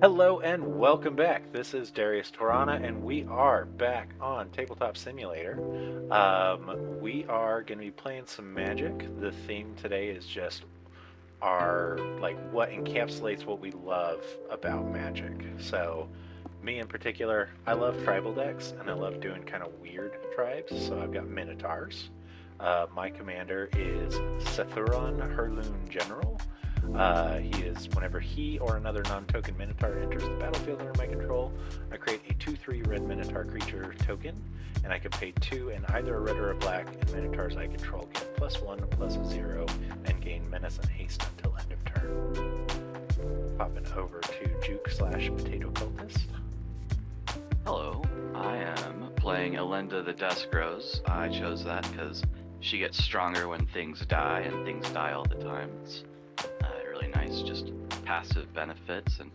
Hello and welcome back. This is Darius Torana, and we are back on Tabletop Simulator. We are going to be playing some Magic. The theme today is just our what encapsulates what we love about Magic. So, me in particular, I love tribal decks, and I love doing kind of weird tribes. So I've got Minotaurs. My commander is Sethron, Herloon General. He is, whenever he or another non-token Minotaur enters the battlefield under my control, I create a 2/3 red Minotaur creature token, and I can pay 2 in either a red or a black, and Minotaurs I control get +1/+0, and gain menace and haste until end of turn. Popping over to Juke/Potato Cultist. Hello, I am playing Elenda the Dusk Rose. I chose that because she gets stronger when things die, and things die all the time. It's really nice, just passive benefits, and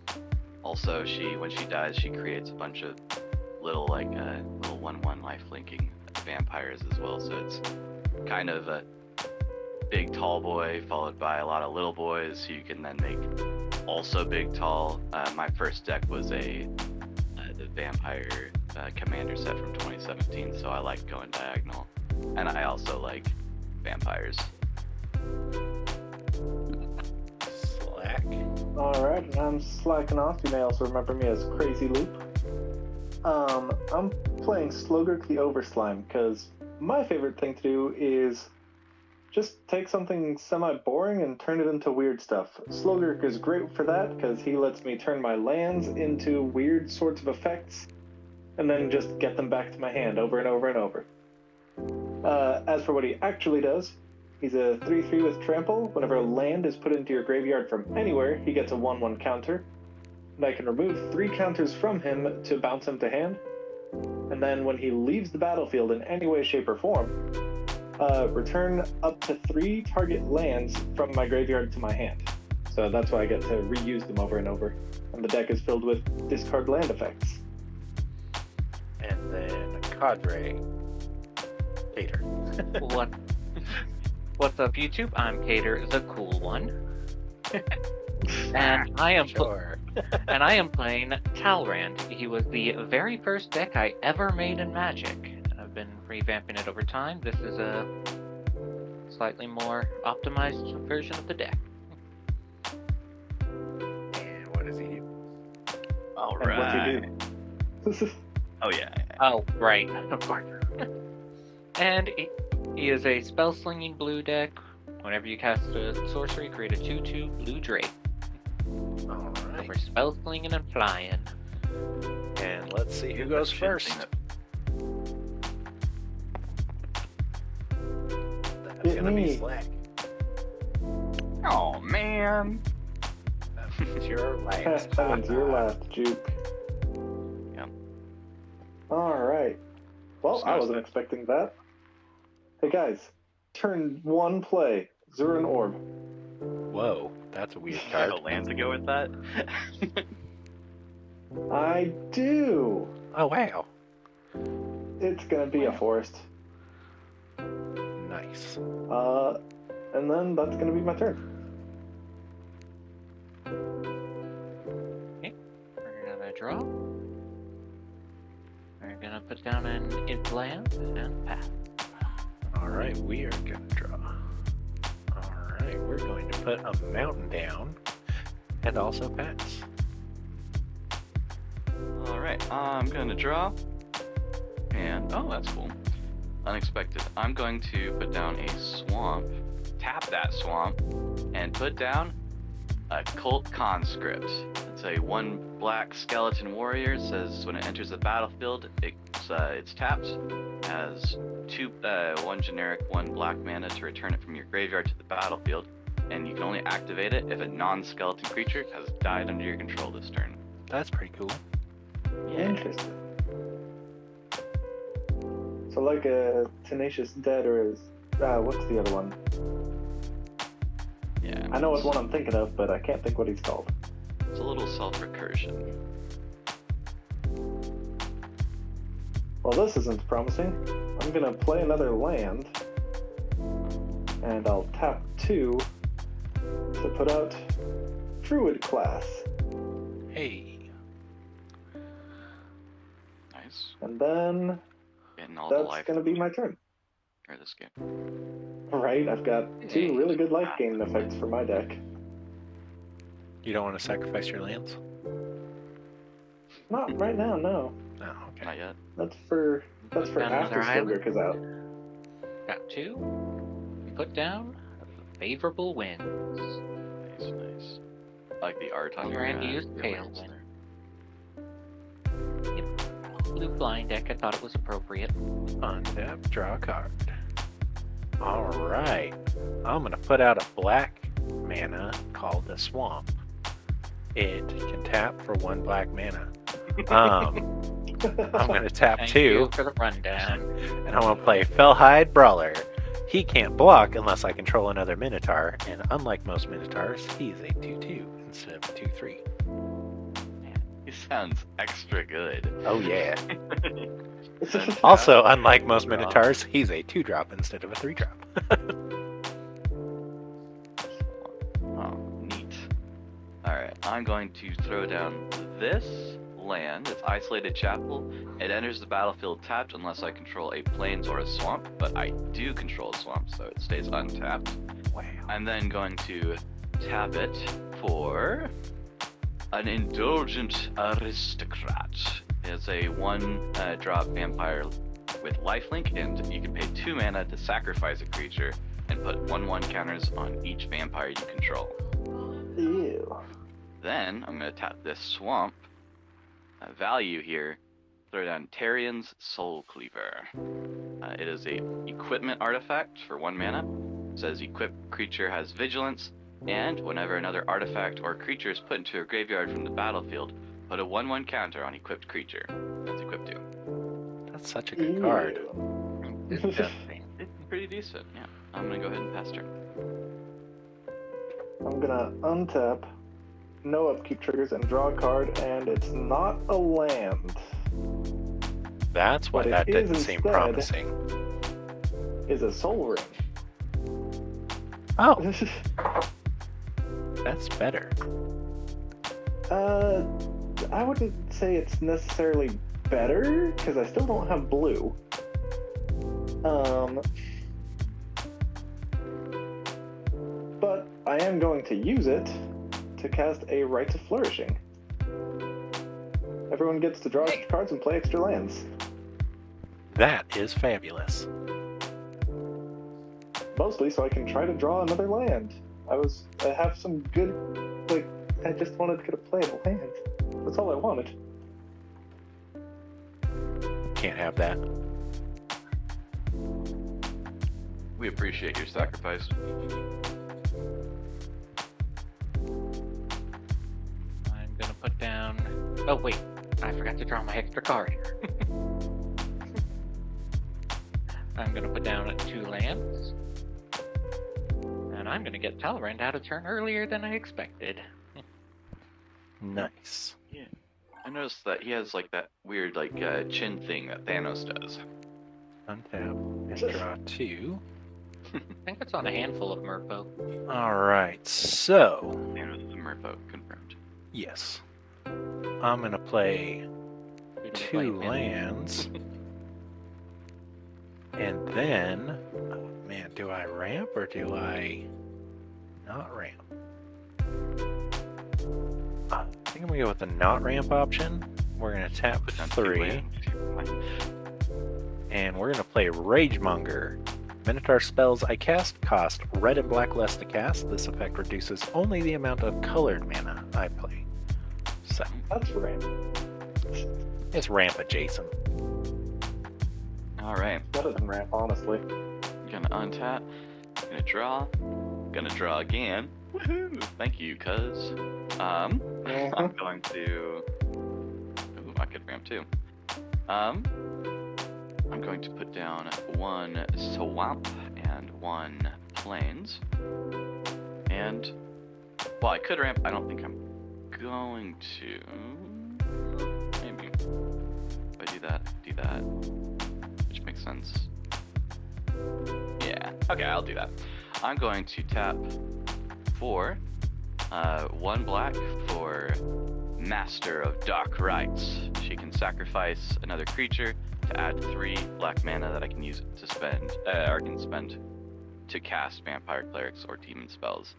also when she dies, she creates a bunch of little 1/1 life linking vampires as well. So it's kind of a big tall boy followed by a lot of little boys who you can then make also big tall. My first deck was the vampire commander set from 2017, so I like going diagonal, and I also like vampires. Alright, and I'm slacking off. You may also remember me as Crazy Loop. I'm playing Slogurk the Overslime because my favorite thing to do is just take something semi-boring and turn it into weird stuff. Slogurk is great for that because he lets me turn my lands into weird sorts of effects and then just get them back to my hand over and over and over. As for what he actually does, he's a 3/3 with trample. Whenever a land is put into your graveyard from anywhere, he gets a 1/1 counter. And I can remove 3 counters from him to bounce him to hand. And then when he leaves the battlefield in any way, shape, or form, return up to 3 target lands from my graveyard to my hand. So that's why I get to reuse them over and over. And the deck is filled with discard land effects. And then Cadre. Cater. What's up, YouTube? I'm Cater, the cool one, and I am Sure. and I am playing Talrand. He was the very first deck I ever made in Magic, and I've been revamping it over time. This is a slightly more optimized version of the deck. And what does he do? All And right. what's he do? Oh yeah. Oh, right, of course. And he is a spell-slinging blue deck. Whenever you cast a sorcery, create a 2/2 blue Drake. Alright. We're spell-slinging and flying. And let's see who goes first. That's Get gonna be me. Slack. Oh man. That's your last. That one's your last, Juke. Yep. Alright. Well, I wasn't expecting that. Hey guys, turn 1 play. Zuran Orb. Whoa, that's a weird Do you have card. a land to go with that? I do! Oh wow. It's gonna be a forest. Nice. And then that's gonna be my turn. Okay, we're gonna draw. We're gonna put down an land and pass. Alright, we are gonna draw. Alright, we're going to put a mountain down and also pass. Alright, I'm gonna draw. And, oh, that's cool. Unexpected. I'm going to put down a swamp, tap that swamp, and put down a Cult Conscript. It's a 1 black skeleton warrior. It says when it enters the battlefield, it's tapped. Has 1 generic, 1 black mana to return it from your graveyard to the battlefield. And you can only activate it if a non-skeleton creature has died under your control this turn. That's pretty cool. Interesting. So like a Tenacious Dead or what's the other one? Yeah. I know what one I'm thinking of, but I can't think what he's called. It's a little self-recursion. Well, this isn't promising. I'm gonna play another land, and I'll tap 2 to put out Druid class. Hey. And then Getting all the that's life going to be my turn. for this game. Right, I've got Hey. 2 really good life gain effects for my deck. You don't want to sacrifice your lands? Not right now, no. No, okay. Not yet. That's for Put down after another island. Slogurk is out. Got 2. Put down favorable winds. Nice, nice. I like the art on your Talrand used your pale lands wind. there. Blue blind deck, I thought it was appropriate. Untap, draw a card. Alright. I'm going to put out a black mana called the Swamp. It can tap for 1 black mana. I'm going to tap Thank 2, you for the rundown. and I'm going to play Fellhide Brawler. He can't block unless I control another Minotaur, and unlike most Minotaurs, he's a 2-2 instead of a 2-3. He sounds extra good. Oh yeah. And Also, unlike most Draw. Minotaurs, he's a 2-drop instead of a 3-drop. Oh, neat. Alright, I'm going to throw down this land. It's Isolated Chapel. It enters the battlefield tapped unless I control a plains or a swamp, but I do control a swamp, so it stays untapped. Wow. I'm then going to tap it for an Indulgent Aristocrat. It's a 1-drop vampire with lifelink, and you can pay 2 mana to sacrifice a creature and put 1/1 counters on each vampire you control. Ew. Then I'm going to tap this swamp. Value here, throw down Tarian's Soul Cleaver. It is a equipment artifact for 1 mana. It says equipped creature has vigilance, and whenever another artifact or creature is put into a graveyard from the battlefield, put a 1/1 counter on equipped creature. That's equipped to. That's such a good card. Disgusting. It's pretty decent, yeah. I'm going to go ahead and pass turn. I'm gonna untap, no upkeep triggers, and draw a card, and it's not a land. That's why But it that is didn't seem instead- promising. Is a soul ring. Oh, that's better. I wouldn't say it's necessarily better, because I still don't have blue. But I am going to use it to cast a Rites of Flourishing. Everyone gets to draw extra cards and play extra lands. That is fabulous. Mostly so I can try to draw another land. I have some good, I just wanted to get a playable hand. That's all I wanted. Can't have that. We appreciate your sacrifice. I'm gonna put down. Oh wait, I forgot to draw my extra card. I'm gonna put down 2 lands, and I'm gonna get Talrand out of turn earlier than I expected. Nice. Yeah. I noticed that he has that weird chin thing that Thanos does. Untap and draw 2. I think it's on a handful of Merfolk. Alright, so, Thanos is a merfolk, confirmed. yes. I'm going to play We didn't 2 play him. lands. And then, oh man, do I ramp or do I not ramp? I think I'm going to go with the not ramp option. We're going to tap Put down 2 3. lands. And we're going to play Ragemonger. Minotaur spells I cast cost red and black less to cast. This effect reduces only the amount of colored mana I play. So, That's ramp. it's ramp adjacent. Alright, Better than ramp, honestly. gonna untap, gonna draw again. Woohoo! Thank you, cuz. I'm going to... Ooh, I could ramp too. I'm going to put down 1 swamp and 1 plains. And, well, I could ramp. I don't think I'm going to. Maybe. If I do that, which makes sense. Yeah, okay, I'll do that. I'm going to tap 4, 1 black for Master of Dark Rites. She can sacrifice another creature to add 3 black mana that I can use to spend, to cast vampire clerics or demon spells.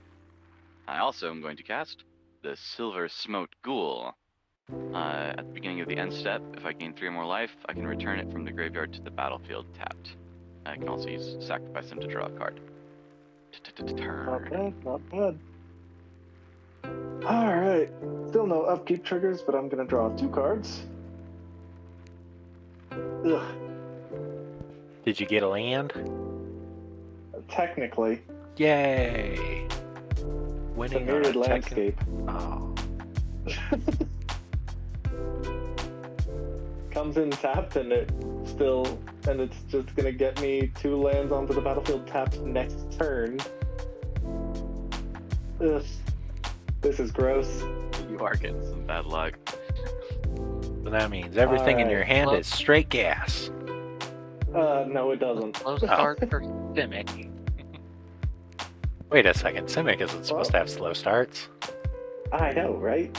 I also am going to cast the Silver Smote Ghoul. At the beginning of the end step, if I gain 3 or more life, I can return it from the graveyard to the battlefield tapped. I can also use sacrifice them to draw a card. Not Turn. bad, not bad. Alright. Still no upkeep triggers, but I'm gonna draw 2 cards. Ugh. Did you get a land? Technically, Yay! it's a Winning on mirrored a landscape. Oh. Comes in tapped and it's just gonna get me 2 lands onto the battlefield tapped next turn. Ugh. This is gross. You are getting some bad luck. So that means everything in your hand Well- is straight gas. No, it doesn't. Slow start for Simic. Wait a second, Simic isn't supposed to have slow starts. I know, right?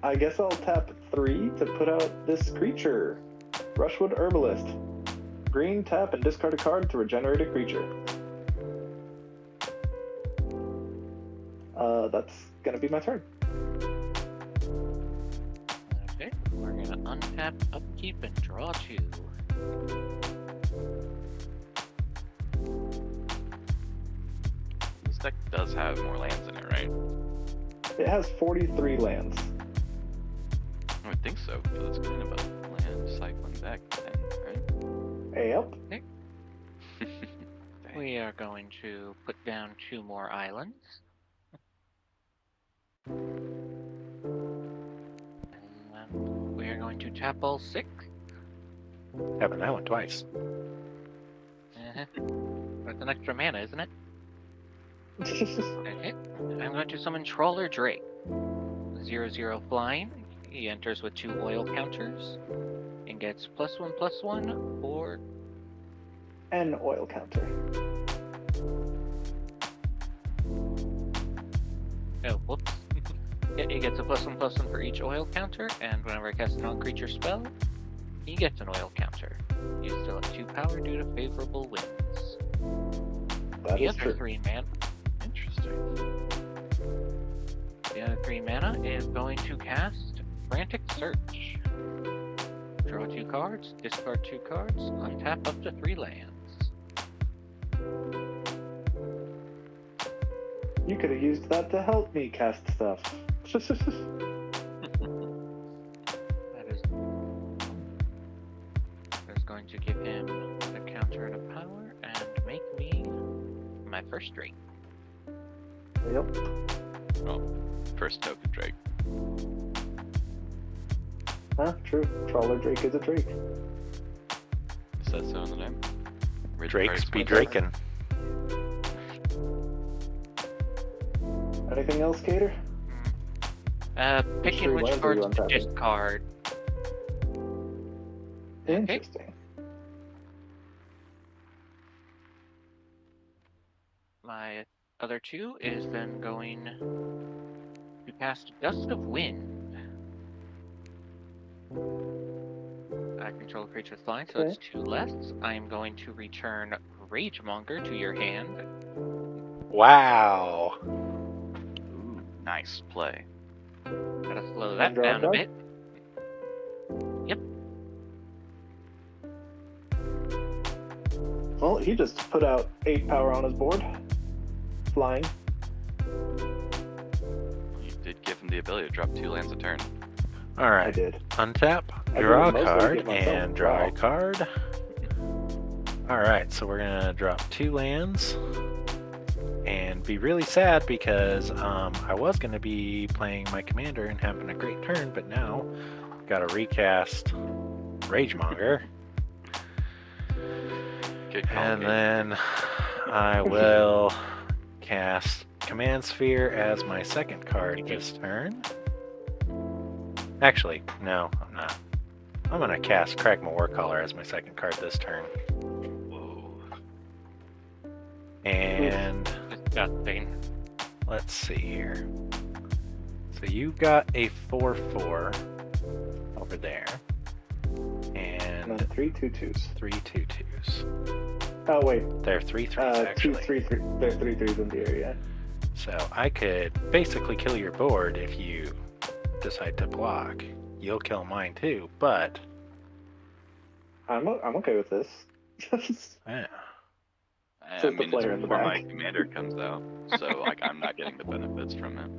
I guess I'll tap 3 to put out this creature. Rushwood Herbalist. Green, tap and discard a card to regenerate a creature. That's gonna be my turn. Okay, we're gonna untap, upkeep, and draw 2. This deck does have more lands in it, right? It has 43 lands. I would think so, because it's kind of a land cycling deck thing, right? Yep. Dang. We are going to put down 2 more islands. And we are going to tap all 6. Having that one twice. That's an extra mana, isn't it? Okay. I'm going to summon Trawler Drake. 0/0 flying. He enters with 2 oil counters and gets +1/+1 or An oil counter. oh, whoops. He gets a +1/+1 for each oil counter, and whenever I cast a non-creature spell, he gets an oil counter. You still have 2 power due to favorable winds. That The is other true. 3 mana. Interesting. The other 3 mana is going to cast Frantic Search. Draw 2 cards, discard 2 cards, untap up to 3 lands. You could have used that to help me cast stuff. That is going to give him a counter and a power and make me my first Drake. Yep. First token Drake. Huh? True. Trawler Drake is a Drake. Is that so in the name? Read the Drakes cards be once. draking. Anything else, Cater? Picking Three which lands are you cards to untapping? discard. Interesting. My other 2 is then going to cast Gust of Wind. I control a creature flying, so it's 2 less. I am going to return Ragemonger to your hand. Wow. Ooh, nice play. Gotta slow that draw a down a card? bit. Yep. Well, he just put out 8 power on his board. Flying. You did give him the ability to drop 2 lands a turn. I Alright. did. Untap, I draw a did mostly card, get myself. and draw Wow. a card. Alright, so we're gonna drop 2 lands. And be really sad because I was gonna be playing my commander and having a great turn, but now gotta recast Ragemonger. Good call, And Kate. then I will cast Command Sphere as my second card this turn. Actually, no, I'm not. I'm gonna cast Kragma Warcaller as my second card this turn. Whoa. And Disgusting. let's see here. So you got a 4/4 over there, And and then 3 2/2s. 3 2/2s. Oh wait, They're 3 3s 2 actually. 3 3. There are 3 3s in the area. So I could basically kill your board if you decide to block. You'll kill mine too, but I'm okay with this. yeah. I Says the mean, it's player in the before my back. commander comes out, so like I'm not getting the benefits from it.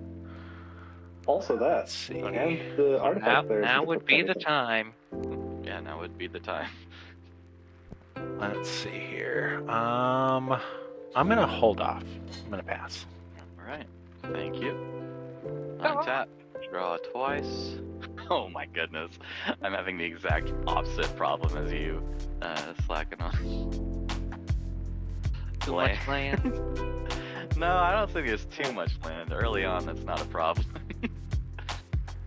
Also that. Let's see. And the Now, artifact there. now is would be the benefit. time. Yeah, now would be the time. Let's see here. I'm gonna hold off. I'm gonna pass. All right, thank you. Untap, draw twice. Oh my goodness, I'm having the exact opposite problem as you, slacking on. Too much land. No, I don't think there's too much land. Early on, that's not a problem.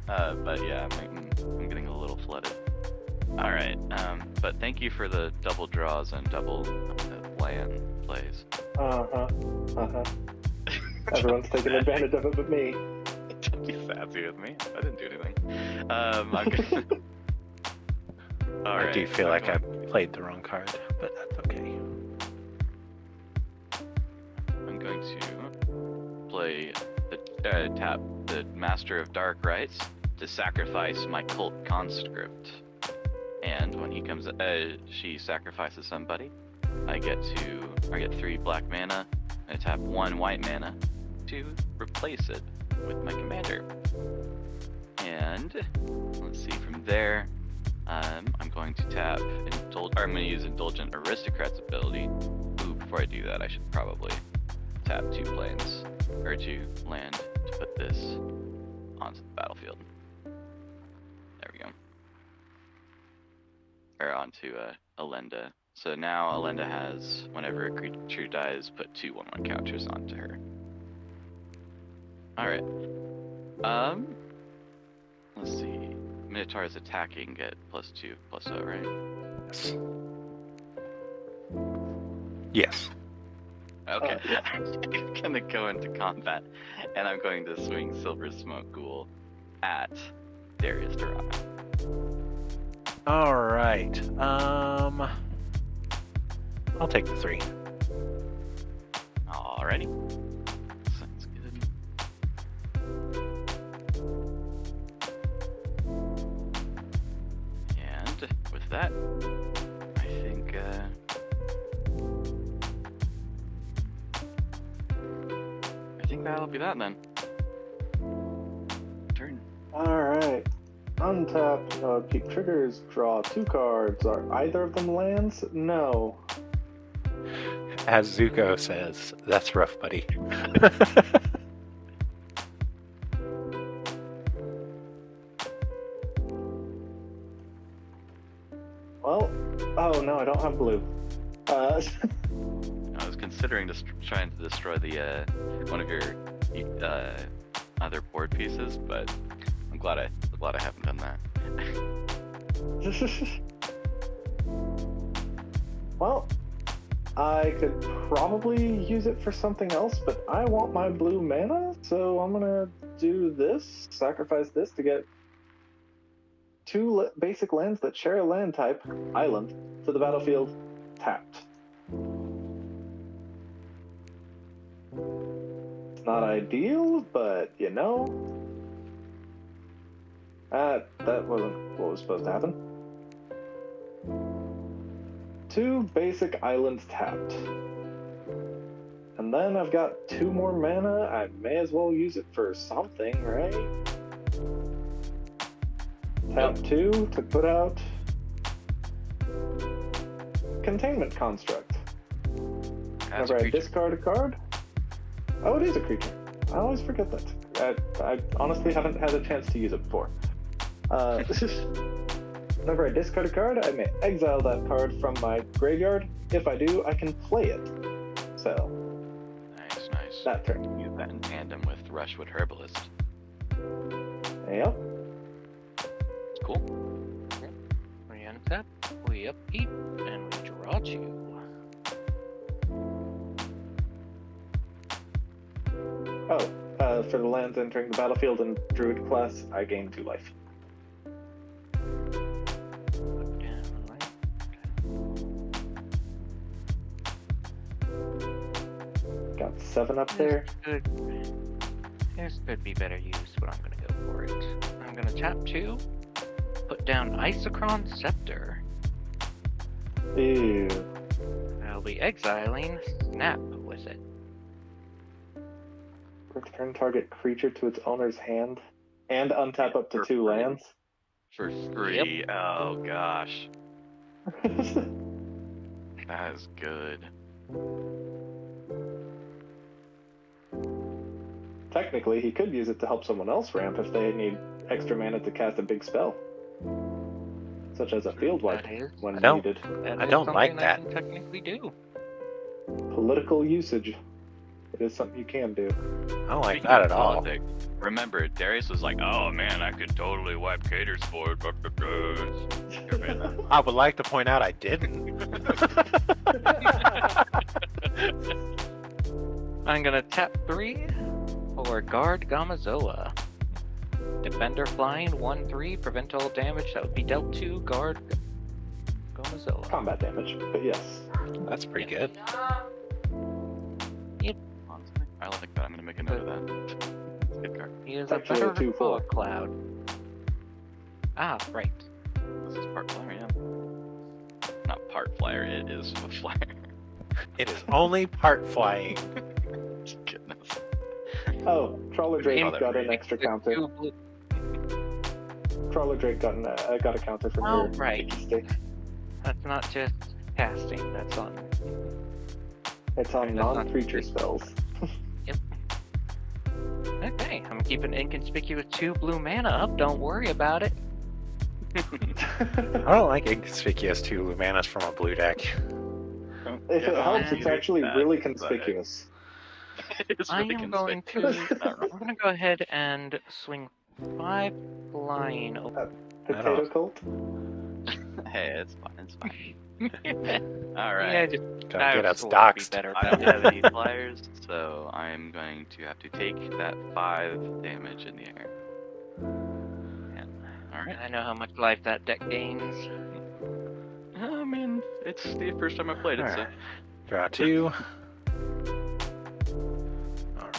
But yeah, I'm getting a little flooded. All right, but thank you for the double draws and double land plays. Everyone's taking advantage of it but me. Don't be sassy with me. I didn't do anything. I'm gonna... All I right, do feel so like I I'm played the wrong card, but that's okay. going to play tap the Master of Dark Rites to sacrifice my Cult Conscript. And when he comes, she sacrifices somebody. I get 3 black mana. I tap 1 white mana to replace it with my commander. And let's see from there. I'm going to tap I'm going to use Indulgent Aristocrat's ability. Ooh, before I do that, I should probably tap 2 planes or 2 land to put this onto the battlefield. There we go. Or onto Elenda. So now Elenda has, whenever a creature dies, put 2 1/1 counters onto her. Alright. Let's see. Minotaur's attacking get +2/+0, right? Yes. Yes. Okay. I'm gonna go into combat, and I'm going to swing Silver Smoke Ghoul at Darius Tarana. All right. I'll take the 3. Alrighty. Sounds good. And with that, I think that'll be that then. Turn. Alright. Untap, keep triggers, draw 2 cards. Are either of them lands? No. As Zuko says, that's rough, buddy. Well, oh no, I don't have blue. I was considering trying to destroy the one of your other board pieces, but I'm glad I haven't done that. Well, I could probably use it for something else, but I want my blue mana, so I'm gonna do this, sacrifice this to get 2 basic lands that share a land type, island, to the battlefield, tapped. It's not ideal, but you know. That wasn't what was supposed to happen. 2 basic islands tapped. And then I've got 2 more mana. I may as well use it for something, right? Tap 2 to put out Containment Construct. Whenever I discard a card. Oh, it is a creature. I always forget that. I honestly haven't had a chance to use it before. Whenever I discard a card, I may exile that card from my graveyard. If I do, I can play it. So, Nice. that turn. Use that in tandem with Rushwood Herbalist. Yep. Cool. We untap, we upkeep, and we draw 2. Oh, for the lands entering the battlefield in Druid class, I gain 2 life. Yeah, alright. Got 7 up there. This could be better used, but I'm gonna go for it. I'm gonna tap 2, put down Isochron Scepter. Ew. I'll be exiling Snap with it. Return target creature to its owner's hand and untap up to For 2 free. lands. For free. Oh gosh, that is good. Technically, he could use it to help someone else ramp if they need extra mana to cast a big spell, such as a field wipe That is, when I don't- needed. that I is don't like something I that. can technically do. Political usage. It is something you can do. I don't like Speaking that of at all. politics, remember, Darius was like, "Oh man, I could totally wipe Cater's for it." I would like to point out I didn't. I'm gonna tap 3 for Guard Gamazoa. Defender flying 1/3, prevent all damage that would be dealt to Guard Gamazoa. Combat damage, but yes. That's pretty good. Honestly, I like that. I'm gonna make a note of that. It's a good card. He is It's a actually a better 2/4. cloud. Ah, right. This is part flyer, yeah. Not part flyer. It is a flyer. It is only part flying. Goodness. Oh, Trawler Drake Mother got an reading. extra The counter. 2 blue- Trawler Drake got a counter for Oh, her right. sticky stick. That's not just casting, that's on. It's on That's not non-creature true. spells. Okay, I'm keeping inconspicuous 2 blue mana up, don't worry about it. I don't like inconspicuous 2 manas from a blue deck. If it Yeah, helps, you it's do actually that, really but conspicuous. It's I really am going to. conspicuous. Not I'm wrong. gonna go ahead and swing 5 flying over. Potato cult? Hey, it's fine. It's fine. All Yeah, right. just Gotta get us swore it'd be doxxed. better I don't about have it. any flyers, so I'm going to have to take that 5 damage in the air. All right. I know how much life that deck gains. I mean, it's the first time I played it, so. Alright. Draw 2.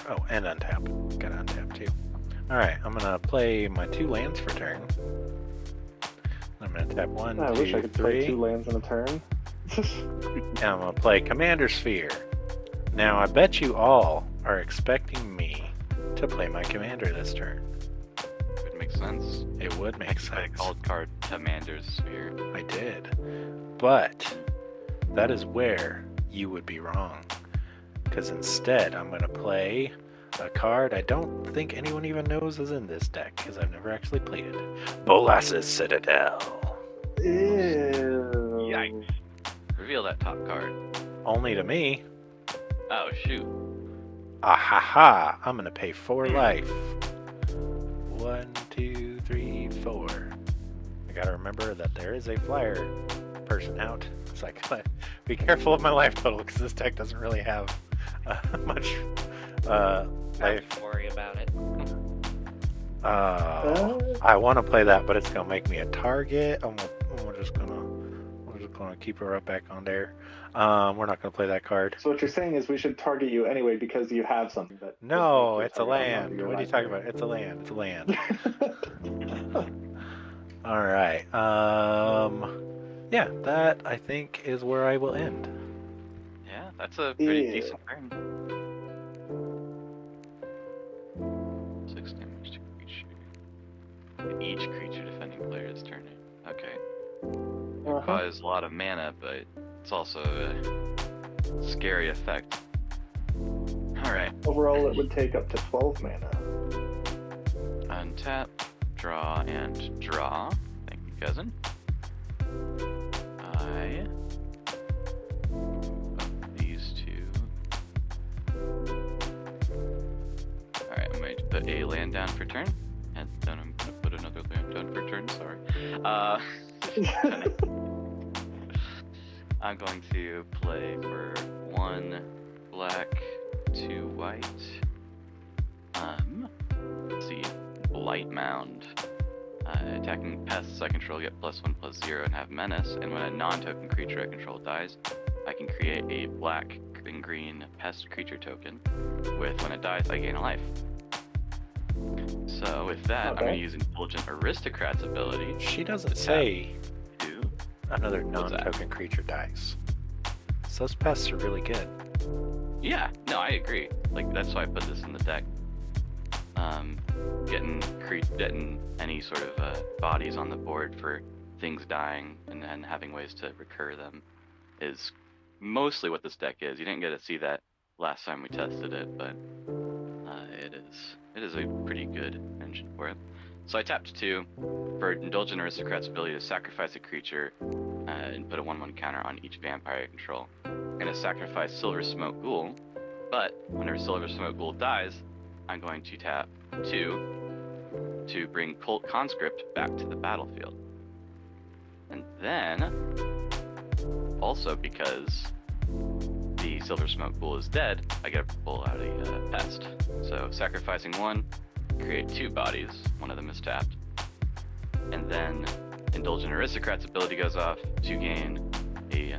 Oh, and untap. Gotta untap too. Alright, I'm gonna play my 2 lands for turn. I'm gonna tap 1, I 2, wish I could play 3. 2 lands in a turn. And I'm gonna play Commander Sphere. Now, I bet you all are expecting me to play my commander this turn. Would make sense. It would make I sense. called card Commander's Sphere. I did. But that is where you would be wrong. Because instead, I'm going to play a card I don't think anyone even knows is in this deck, because I've never actually played it. Bolas's Citadel. Ew. Yikes. Reveal that top card. Only to me. Oh, shoot. Ah ha ha! I'm going to pay 4 life. 1, 2, 3, 4. I gotta remember that there is a flyer person out, so I gotta be careful of my life total, because this deck doesn't really have much life. Don't worry about it. I want to play that, but it's gonna make me a target. We're just gonna keep her up back on there. We're not gonna play that card. So what you're saying is we should target you anyway because you have something that. No, that it's a makes you land. target What are you talking about? It's a land. It's a land. All right. Yeah, that I think is where I will end. Yeah, that's a pretty Yeah. decent turn. 6 damage to creature. Each creature defending player is turning. Okay. Requires a lot of mana, but it's also a scary effect. Alright. Overall, it would take up to 12 mana. Untap, draw, and draw. Thank you, cousin. I up these 2. Alright, I'm going to put a land down for turn, and then I'm going to put another land down for turn, sorry. I'm going to play for 1 black, 2 white. Blight Mound. Attacking pests I control get +1/+0 and have menace, and when a non-token creature I control dies, I can create a black and green pest creature token with when it dies I gain a life. So with that, I'm going to use Indulgent Aristocrat's ability. She doesn't say To another What's that? non-token creature dies. So those pests are really good. Yeah, no, I agree. Like, that's why I put this in the deck. Getting any sort of bodies on the board for things dying and then having ways to recur them is mostly what this deck is. You didn't get to see that last time we tested it, but it is a pretty good engine for it. So I tapped 2 for Indulgent Aristocrat's ability to sacrifice a creature and put a 1/1 counter on each vampire I control. I'm going to sacrifice Silver Smoke Ghoul, but whenever Silver Smoke Ghoul dies, I'm going to tap 2 to bring Cult Conscript back to the battlefield. And then, also because the Silver Smoke Ghoul is dead, I get to pull out a pest. So sacrificing 1, create 2 bodies, one of them is tapped. And then Indulgent Aristocrat's ability goes off to gain a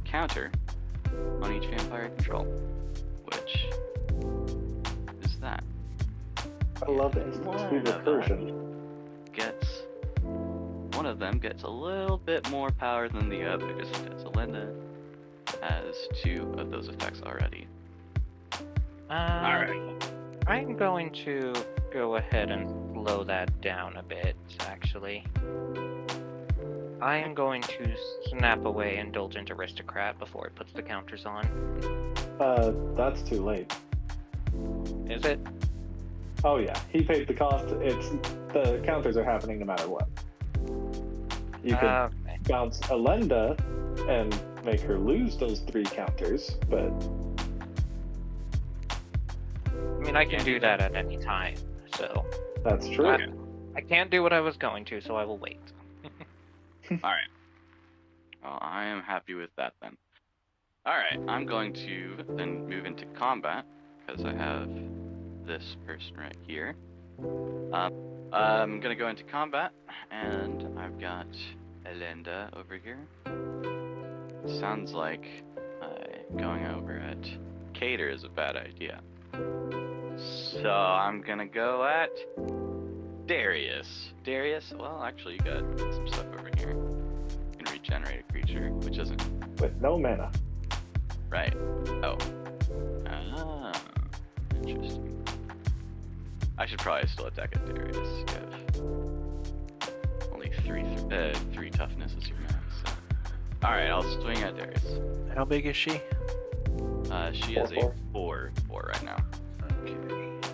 counter on each vampire I control, which is that. I love instant speed recursion. One of them gets a little bit more power than the other, just because Elenda has 2 of those effects already. Alright. I'm going to go ahead and slow that down a bit, actually. I am going to snap away Indulgent Aristocrat before it puts the counters on. That's too late. Is it? Oh yeah, he paid the cost. The counters are happening no matter what. You can Okay. bounce Elenda and make her lose those 3 counters, but I mean, I can do that at any time, so... that's true. I can't do what I was going to, so I will wait. Alright. Well, I am happy with that then. Alright, I'm going to then move into combat, because I have this person right here. I'm gonna go into combat, and I've got Elenda over here. Sounds like going over at Cater is a bad idea. So I'm gonna go at Darius. Darius, well, actually, you got some stuff over here. You can regenerate a creature, which isn't With no mana. right. Oh. Ah, interesting. I should probably still attack at Darius. You have only 3 toughness is your max. So. Alright, I'll swing at Darius. How big is she? She is a 4 right now. Okay.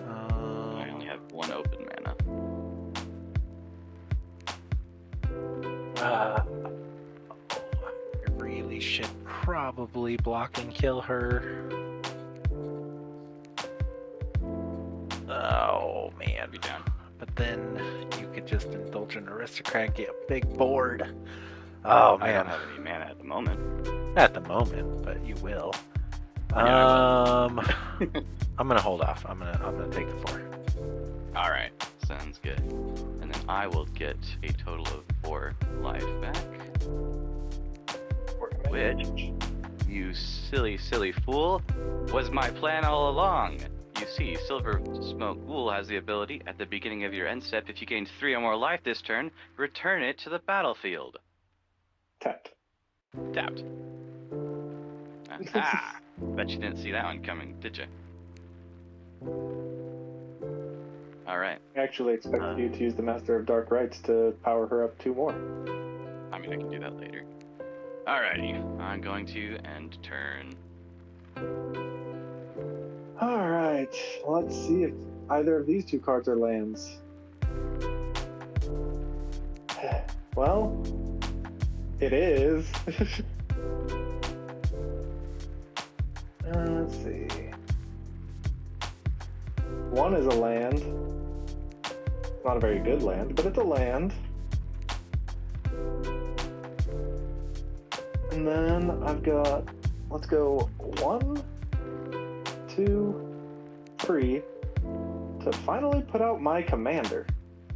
I only have 1 open mana. I really should probably block and kill her. Oh man. Be down. But then you could just indulge an aristocrat and get a big board. Oh I don't man. have any mana at the moment. At the moment, but you will. Yeah, I'm gonna hold off. I'm gonna take the 4. Alright, sounds good. And then I will get a total of 4 life back. Which, you silly fool, was my plan all along. You see, Silver Smoke Ghoul has the ability, at the beginning of your end step, if you gain 3 or more life this turn, return it to the battlefield. Tapped. Tapped. Ah, bet you didn't see that one coming, did you? Alright. I actually expected you to use the Master of Dark Rites to power her up 2 more. I mean, I can do that later. Alrighty, I'm going to end turn. Alright, let's see if either of these 2 cards are lands. Well, it is. Let's see. 1 is a land. It's not a very good land, but it's a land. And then I've got, let's go 1, 2, 3 to finally put out my commander.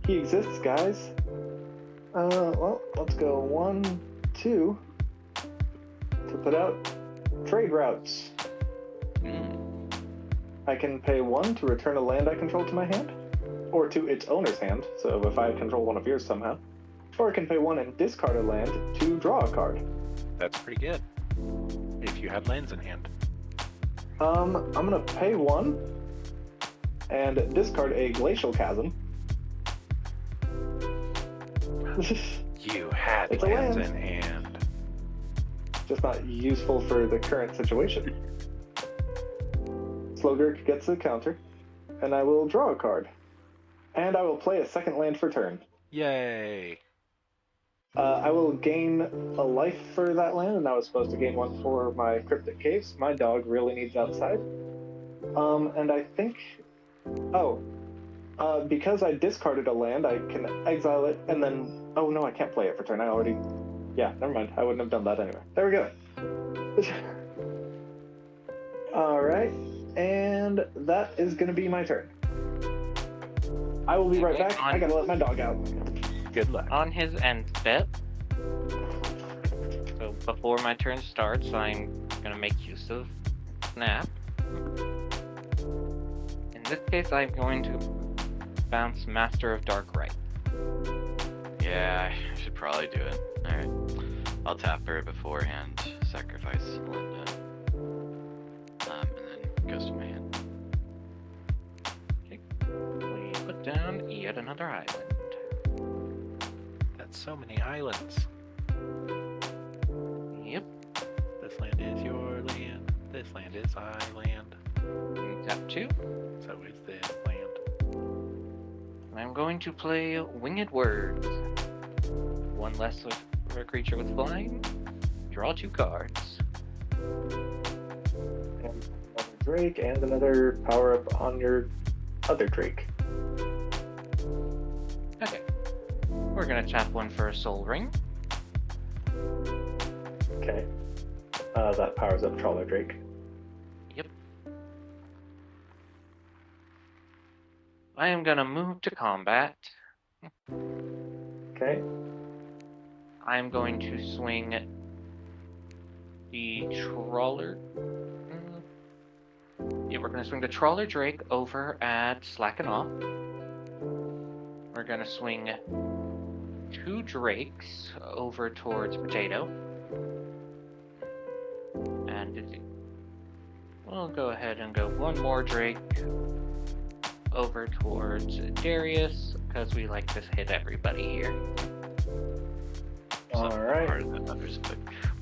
He exists, guys. Well, let's go 1, 2 to put out trade routes. I can pay 1 to return a land I control to my hand, or to its owner's hand, so if I control one of yours somehow. Or I can pay 1 and discard a land to draw a card. That's pretty good. If you had lands in hand. I'm gonna pay 1 and discard a Glacial Chasm. You had It's a lands land. in hand. Just not useful for the current situation. Slogurk gets a counter, and I will draw a card. And I will play a second land for turn. Yay! I will gain a life for that land, and I was supposed to gain 1 for my Cryptic Caves. My dog really needs outside. And I think... because I discarded a land, I can exile it, and then... Oh, no, I can't play it for turn. I already... Yeah, never mind. I wouldn't have done that anyway. There we go. Alright, and that is going to be my turn. I will be right back. I gotta let my dog out. Good luck. On his end step, so before my turn starts, I'm gonna make use of Snap. In this case, I'm going to bounce Master of Dark Right. Yeah, I should probably do it. Alright. I'll tap her beforehand, sacrifice Elenda. And then goes to my hand. We put down yet another island. That's so many islands. Yep. This land is your land. This land is island. Tap 2. So is this land. I'm going to play Winged Words. 1 less for a creature with flying. Draw 2 cards. And another Drake, and another power-up on your other Drake. Okay. We're gonna tap 1 for a Soul Ring. Okay. That powers up Trawler Drake. Yep. I am gonna move to combat. Okay. I am going to swing the Trawler. Yeah, we're gonna swing the Trawler Drake over at Slacken Off. We're gonna swing 2 Drakes over towards Potato. And we'll go ahead and go 1 more Drake over towards Darius, because we like to hit everybody here. Alright. Harder than others, but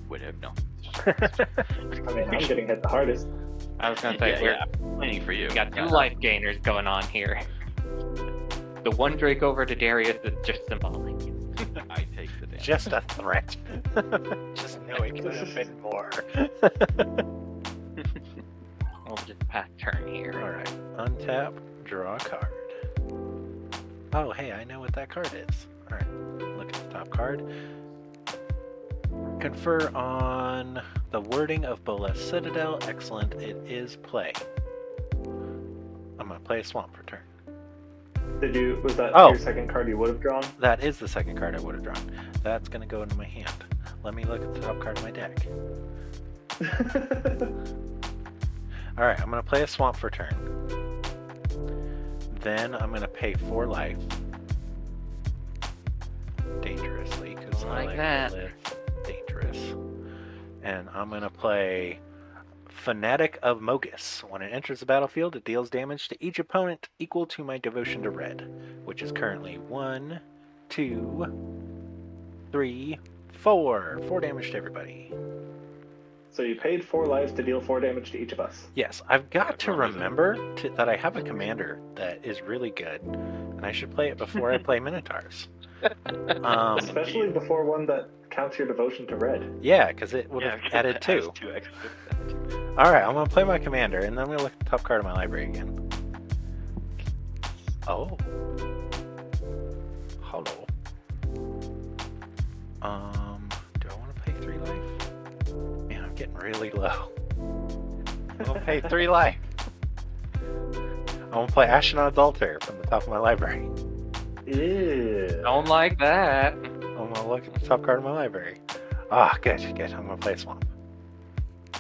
whatever. No. I mean, I'm getting hit the hardest. I was gonna say, yeah, I'm planning for you. we got 2 life gainers going on here. The 1 Drake over to Darius is just symbolic. I take the damage. Just a threat. Just know it could have been more. We'll just pass turn here. Alright. Untap, draw a card. Oh, hey, I know what that card is. Alright. Look at the top card. Confer on the wording of Bolas Citadel. Excellent. It is play. I'm going to play a swamp for turn. Was that Oh. your second card you would have drawn? That is the second card I would have drawn. That's going to go into my hand. Let me look at the top card of my deck. Alright, I'm going to play a swamp for turn. Then I'm going to pay 4 life. Dangerously, because I Like like that. to live dangerous. And I'm going to play Fanatic of Mogus. When it enters the battlefield, it deals damage to each opponent equal to my devotion to red, which is currently 1, 2, 3, 4. 4 damage to everybody. So you paid 4 lives to deal 4 damage to each of us. Yes, I've got to remember that I have a commander that is really good, and I should play it before I play Minotaurs. Especially before one that counts your devotion to red. Yeah, because it would have added 2. 2 extra. Alright, I'm going to play my commander, and then I'm going to look at the top card of my library again. Oh. Hello. Do I want to pay 3 life? Man, I'm getting really low. I'm going to pay 3 life. I'm going to play Ashnod's Altar from the top of my library. Ew. Don't like that. I'm gonna look at the top card of my library. Ah, good. I'm gonna play Swamp.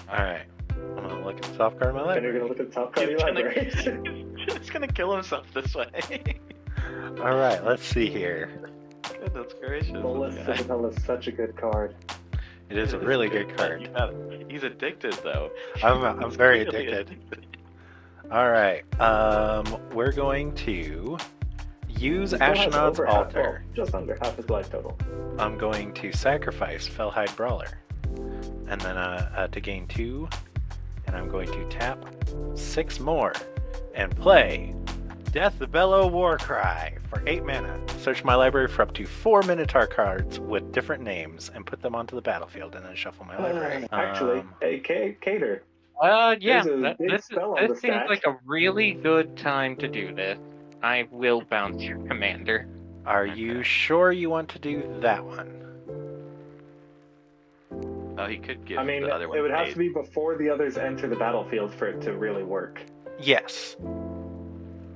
Alright. I'm gonna look at the top card of my Then you're library. gonna look at the top card of your library. He's gonna kill himself this way. Alright, let's see here. Goodness gracious. Bolus this guy. Citadel is such a good card. It is a really good card. He's addicted though. I'm very He's really addicted. Alright, we're going to use He still has Ashnod's over half- Altar. well, just under half his life total. I'm going to sacrifice Fellhide Brawler. And then to gain 2, and I'm going to tap 6 more and play Death the Bellow Warcry for 8 mana. Search my library for up to 4 Minotaur cards with different names and put them onto the battlefield, and then shuffle my library. Actually, hey, Cater. Yeah, There's a big this spell on the seems stack. like a really good time to do this. I will bounce your commander. Are you sure you want to do that one? Oh, he could give I mean, the other one it would have eight. to be before the others enter the battlefield for it to really work. Yes.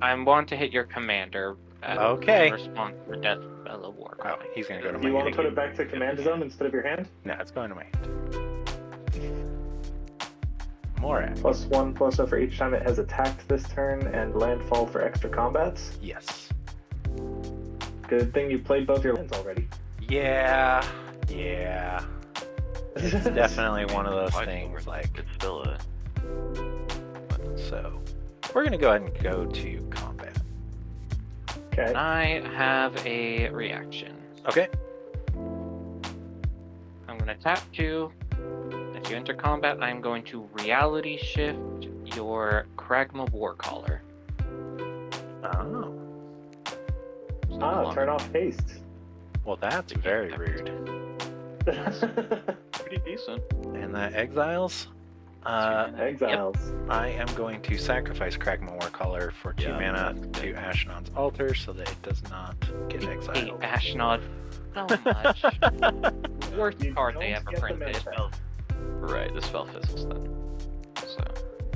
I want to hit your commander. Okay. In response for Death Bellow Warcry. Oh, he's going to go to Do you my want to hand. put it back to command zone instead of your hand? No, it's going to my hand. Morak. +1/+0 for each time it has attacked this turn, and landfall for extra combats. Yes. Good thing you played both your lands already. Yeah. It's definitely one of those Quite things, over. like, It's still a. so. We're going to go ahead and go to combat. Okay. I have a reaction. Okay. I'm going to tap 2. If you enter combat, I'm going to reality shift your Kragma Warcaller. Oh. Turn off haste. Well, that's very rude. Pretty decent. And that exiles? Exiles. I am going to sacrifice Kragma Warcaller for 2 Yeah, mana that's to good. Ashnod's Altar so that it does not get Hate exiled. Ashnod so much. Worst You card don't they ever get the printed. mana. Right, this spell fizzles then. So.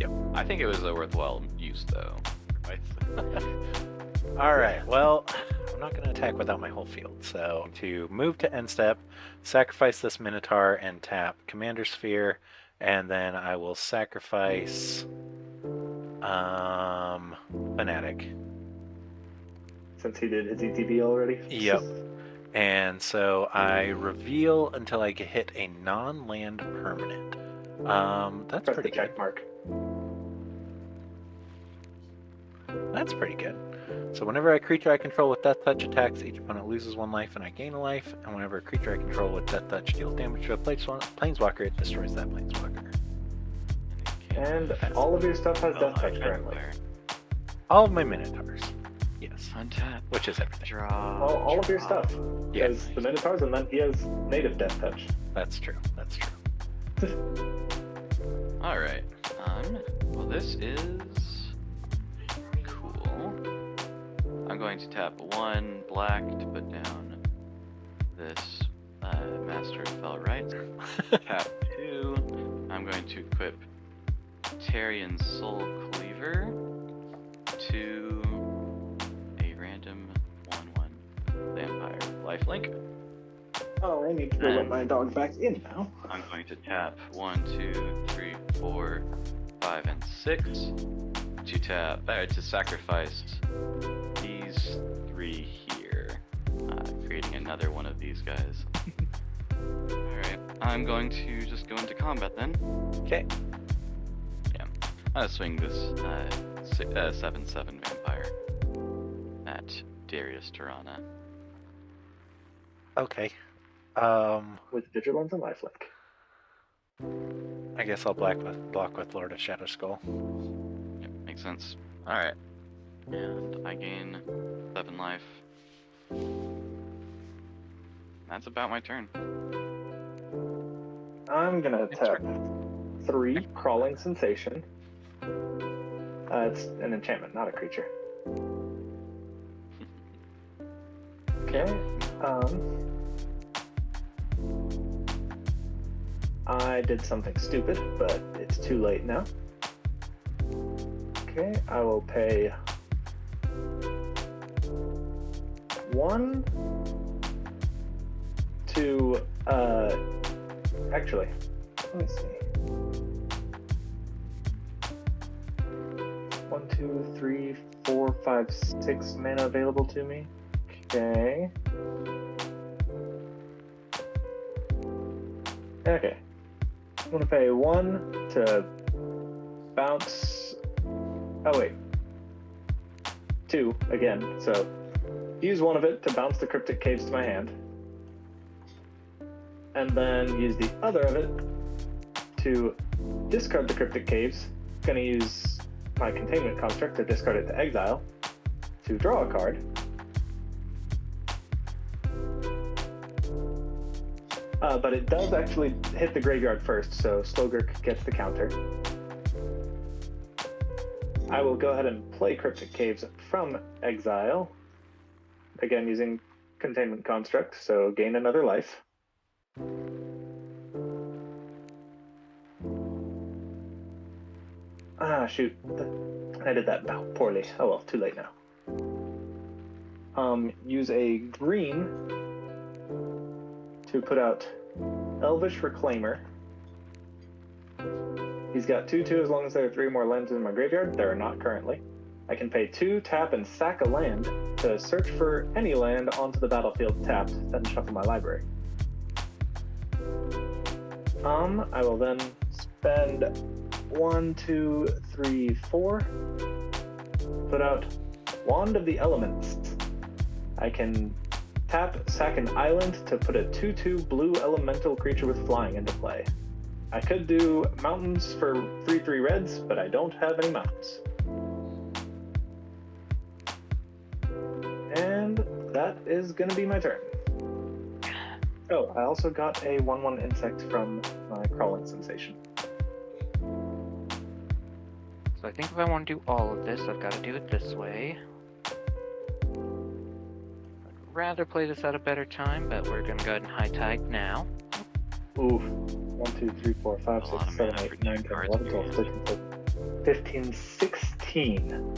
Yep. I think it was a worthwhile use though. Right. Alright, well, I'm not going to attack without my whole field. So, to move to end step, sacrifice this Minotaur and tap Commander Sphere, and then I will sacrifice Fanatic. Since he did his ETB already. Yep. And so I reveal until I get hit a non-land permanent. That's Press pretty the good. check mark. That's pretty good. So whenever a creature I control with Death Touch attacks, each opponent loses 1 life and I gain a life. And whenever a creature I control with Death Touch deals damage to a planeswalker, it destroys that planeswalker. And all of your stuff has death touch currently. All of my Minotaurs. Yes. Untap. Which is everything. Draw. All of your stuff. Yeah. Because the Minotaurs, and then he has native death touch. That's true. That's true. All right. Well, this is cool. I'm going to tap 1 black to put down this Master of Fell Rights. Tap 2. I'm going to equip Tarian Soul Cleaver to a random 1/1 Vampire Lifelink. Oh, I need to go let my dog back in now. I'm going to tap 1, 2, 3, 4, 5, and 6 to sacrifice these 3 here, creating another one of these guys. Alright, I'm going to just go into combat then. Okay. Yeah, I'm gonna swing this 7/7 vampire at Darius Tirana. Okay. With Vigilance and Lifelink. I guess I'll block with Lord of Shadow Skull. Yep, makes sense. Alright, and I gain 7 life. That's about my turn. I'm gonna tap 3 Crawling Sensation. It's an enchantment, not a creature. Okay. I did something stupid, but it's too late now. Okay, I will pay 1 to actually, let me see. 1, 2, 3, 4, 5, 6 mana available to me. Okay. Okay. I'm gonna pay 1 to bounce. Oh wait. 2 again. So use 1 of it to bounce the Cryptic Caves to my hand. And then use the other of it to discard the Cryptic Caves. Gonna use my Containment Construct to discard it to exile, to draw a card. But it does actually hit the graveyard first, so Slogurk gets the counter. I will go ahead and play Cryptic Caves from exile, again using Containment Construct, so gain another life. Ah, shoot. I did that poorly. Oh well, too late now. Use a green to put out Elvish Reclaimer. He's got 2/2 as long as there are 3 more lands in my graveyard. There are not currently. I can pay 2, tap, and sack a land to search for any land onto the battlefield tapped, then shuffle my library. I will then spend 1, 2, 3, 4. Put out Wand of the Elements. I can tap, sack an island to put a 2/2 blue elemental creature with flying into play. I could do mountains for 3/3 reds, but I don't have any mountains. And that is going to be my turn. Oh, I also got a 1/1 insect from my crawling sensation. So I think if I want to do all of this, I've got to do it this way. I'd rather play this at a better time, but we're going to go ahead and high tide now. Ooh. 1, 2, 3, 4, 5, 6, 7, 8, 9, 10, 11, 12, 13, 14, 15, 16.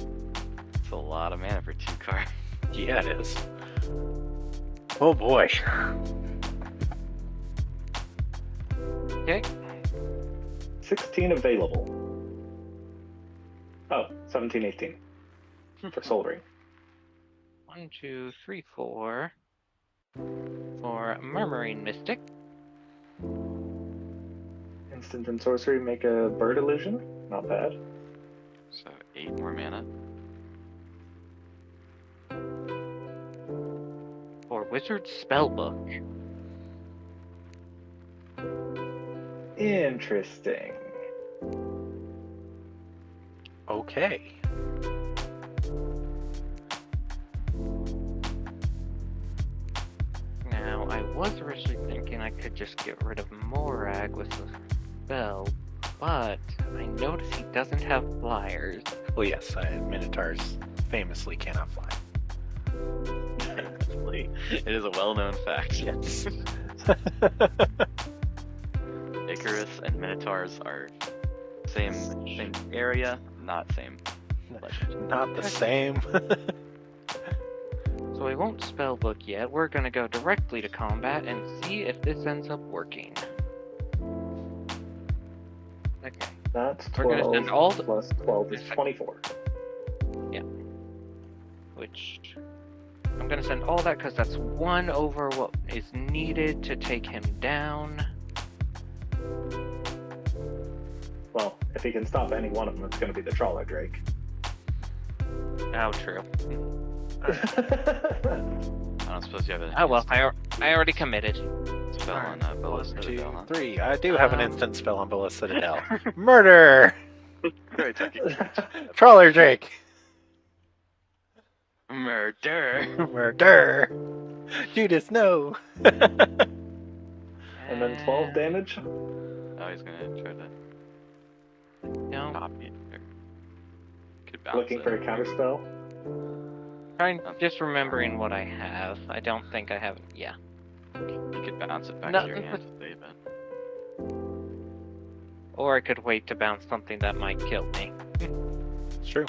It's a lot of mana for 2 cards. Yeah, it is. Oh boy. Okay. 16 available. Oh, 17, 18. For Soul Ring. 1, 2, 3, 4. For Murmuring Mystic. Instant and sorcery make a bird illusion. Not bad. So 8 more mana. For Wizard Spellbook. Interesting. Okay. Now, I was originally thinking I could just get rid of Morag with the spell, but I notice he doesn't have flyers. Well, yes, Minotaurs famously cannot fly. It is a well-known fact. Yes. Icarus and Minotaurs are same area, not same legend. Not the same. So we won't spellbook yet. We're gonna go directly to combat and see if this ends up working. Okay. That's We're gonna 12 send all the- plus 12 is 24. Which I'm gonna send all that because that's 1 over what is needed to take him down. Well, if he can stop any one of them, it's going to be the Trawler Drake. Oh, true. I don't suppose you have an Oh well, I already committed. spell on Boa 1, 2, Citadel, huh? 3. I do have an instant spell on Boa Citadel. Murder! Very techy. Trawler Drake! Murder! Murder! Judas, no! And then 12 damage. Oh, he's gonna try to No, copy it. Or could bounce Looking it. for a counterspell. just remembering what I have. I don't think I have. Yeah. You could bounce it back No, to your hand to save it. Or I could wait to bounce something that might kill me. It's true.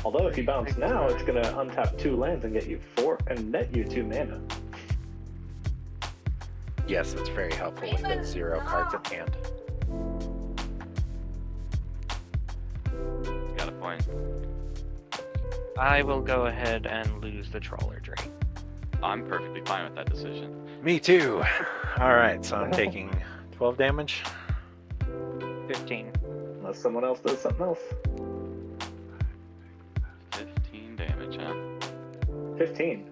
Although if you bounce now, it's gonna untap 2 lands and get you 4 and net you 2 mana. Yes, it's very helpful with the 0 cards at hand. Got a point. I will go ahead and lose the Trawler Drake. I'm perfectly fine with that decision. Me too. Alright, so I'm taking 12 damage. 15. Unless someone else does something else. 15 damage, huh? 15.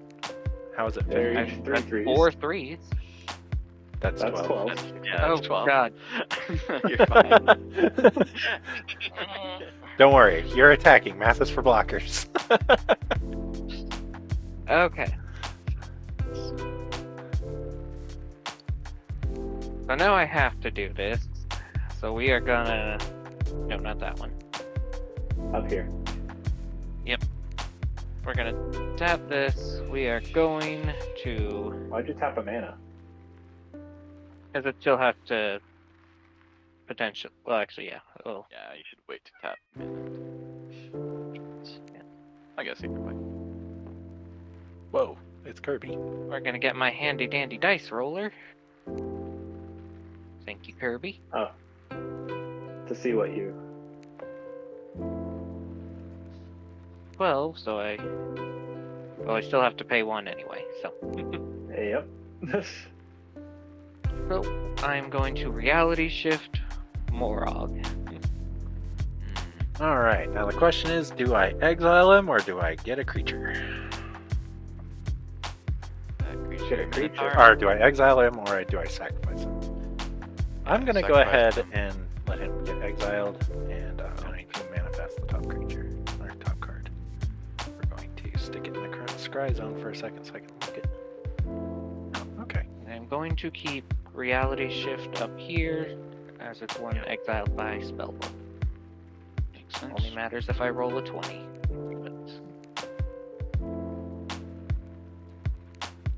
How is it? There 50? you- Three That's threes. 4 threes. That's That's 12. 12. Yeah, Oh, that's 12. God. You're fine. Don't worry, you're attacking. Math is for blockers. Okay. So now I have to do this. So we are gonna... No, not that one. Up here. We're gonna tap this. We are going to... Why'd you tap a mana? Because it still has to... Potential... Well, actually, yeah. Oh, Yeah, you should wait to tap mana. I guess either way. Whoa, it's Kirby. we're gonna get my handy dandy dice roller. Thank you, Kirby. To see what you... 12, so I... Well, I still have to pay 1 anyway, so... Yep. So, I'm going to reality shift Morog. Alright, now the question is, do I exile him or do I get a creature? That creature. Get a creature. Minotaur. Or do I exile him or do I sacrifice him? I'm gonna go Sacrifice ahead him. and let him get exiled, and I'm going to manifest the top creature, or top card. We're going to stick it in the current scry zone for a second so I can look it. Oh, okay. And I'm going to keep reality shift up here, as it's one exiled by spellbook. Makes sense. Only matters if I roll a 20. But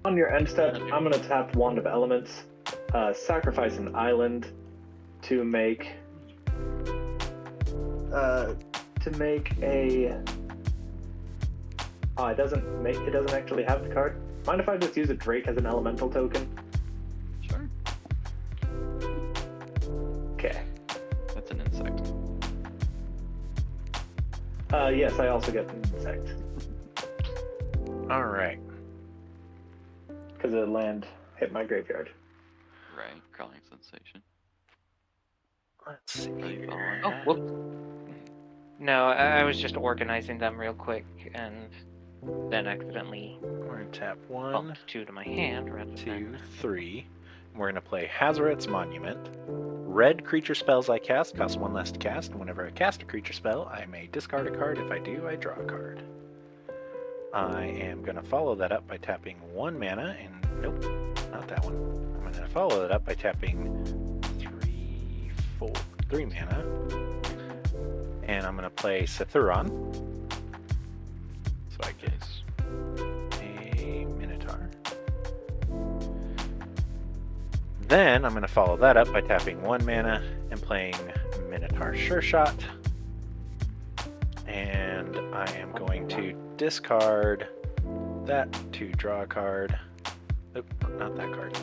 On your end step, I'm gonna tap Wand of Elements, sacrifice an island to make a. Oh, it doesn't actually have the card. Mind if I just use a Drake as an elemental token? Sure. Okay. That's an insect. Yes, I also get an insect Alright. because the land hit my graveyard. Right. Crawling sensation. Let's see. Are you here. following Oh, that? whoop. No, I was just organizing them real quick, and then accidentally We're going to tap 1, bumped 2 to my hand rather 2, than... 3. We're going to play Hazoret's Monument. Red creature spells I cast cost 1 less to cast, and whenever I cast a creature spell, I may discard a card. If I do, I draw a card. I am going to follow that up by tapping 1 mana, and nope, not that one. I'm going to follow that up by tapping 3 mana, and I'm going to play Sethron. So I get a Minotaur. Then I'm going to follow that up by tapping 1 mana and playing Minotaur Sure Shot. And I am going to discard that to draw a card. Nope, not that card.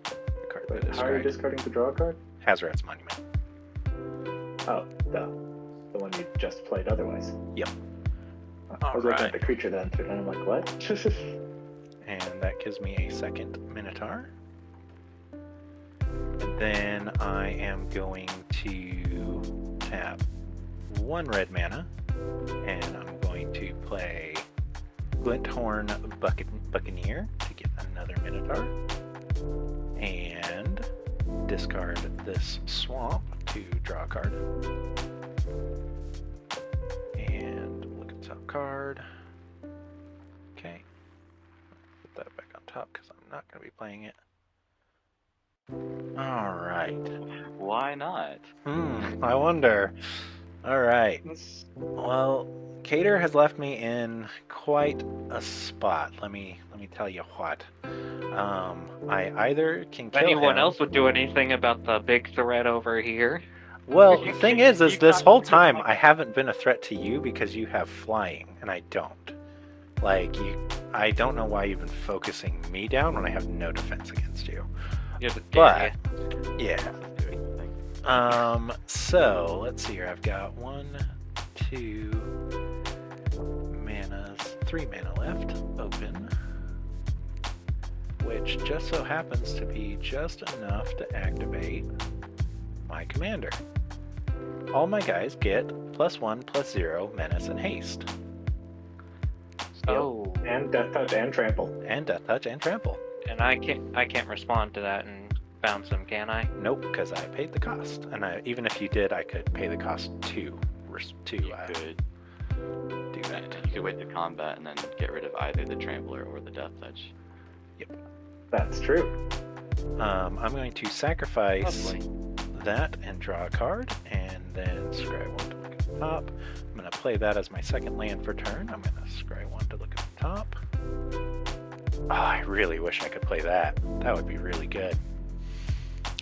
The card Wait, that is how are you scryed. discarding to draw a card? Hazoret's Monument. Oh, the one you just played otherwise. Yep. I was looking Alright. at the creature that entered, and I'm like, what? And that gives me a second Minotaur. And then I am going to tap 1 red mana, and I'm going to play Glinthorn Buccaneer to get another Minotaur, and discard this Swamp to draw a card. And look at the top card. Okay. Put that back on top because I'm not going to be playing it. Alright. Why not? I wonder. Alright. Well, Cater has left me in quite a spot. Let me tell you what. I either can If kill anyone him. else would do anything about the big threat over here. Well, You the thing can't- is you this can't- whole time I haven't been a threat to you because you have flying and I don't. Like, I don't know why you've been focusing me down when I have no defense against you. You're the But, area. yeah. So, let's see here. I've got 1, 2 manas, 3 mana left open, which just so happens to be just enough to activate my commander. All my guys get +1/+0 menace and haste. Oh, And Death Touch and Trample. And death touch and trample. and I can't respond to that and bounce them, can I? Nope, because I paid the cost. And even if you did, I could pay the cost to You could do that. you could wait the combat and then get rid of either the trampler or the death touch. That's true. I'm going to sacrifice Lovely. that and draw a card, and then scry 1 to look at the top. I'm going to play that as my second land for turn. I'm going to scry 1 to look at the top. Oh, I really wish I could play that. That would be really good.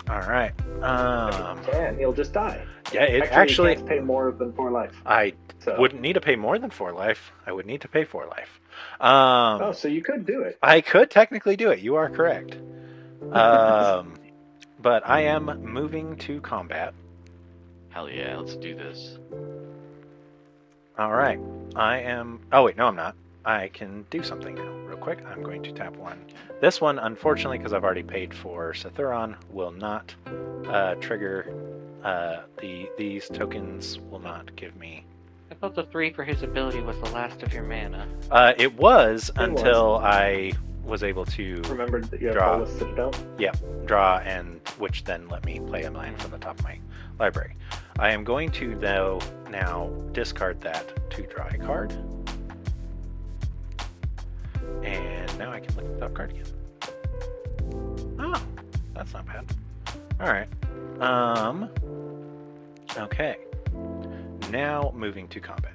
Alright. And he'll just die. Yeah, it He actually can't pay more than 4 life. I So. wouldn't need to pay more than 4 life. I would need to pay 4 life. Oh, so you could do it. I could technically do it. You are correct. But I am moving to combat. Hell yeah, let's do this. All right. I am. Oh wait, no, I'm not. I can do something now, real quick. I'm going to tap 1. This one, unfortunately, because I've already paid for Sethron, will not trigger. These tokens will not give me. I thought the 3 for his ability was the last of your mana. It was It until I was able to Remember that you have Draw. Bolas Citadel? draw, and which then let me play a land from the top of my library. I am going to though now discard that to draw a card, and now I can look at the top card again. Oh, that's not bad. All right. Okay. Now moving to combat.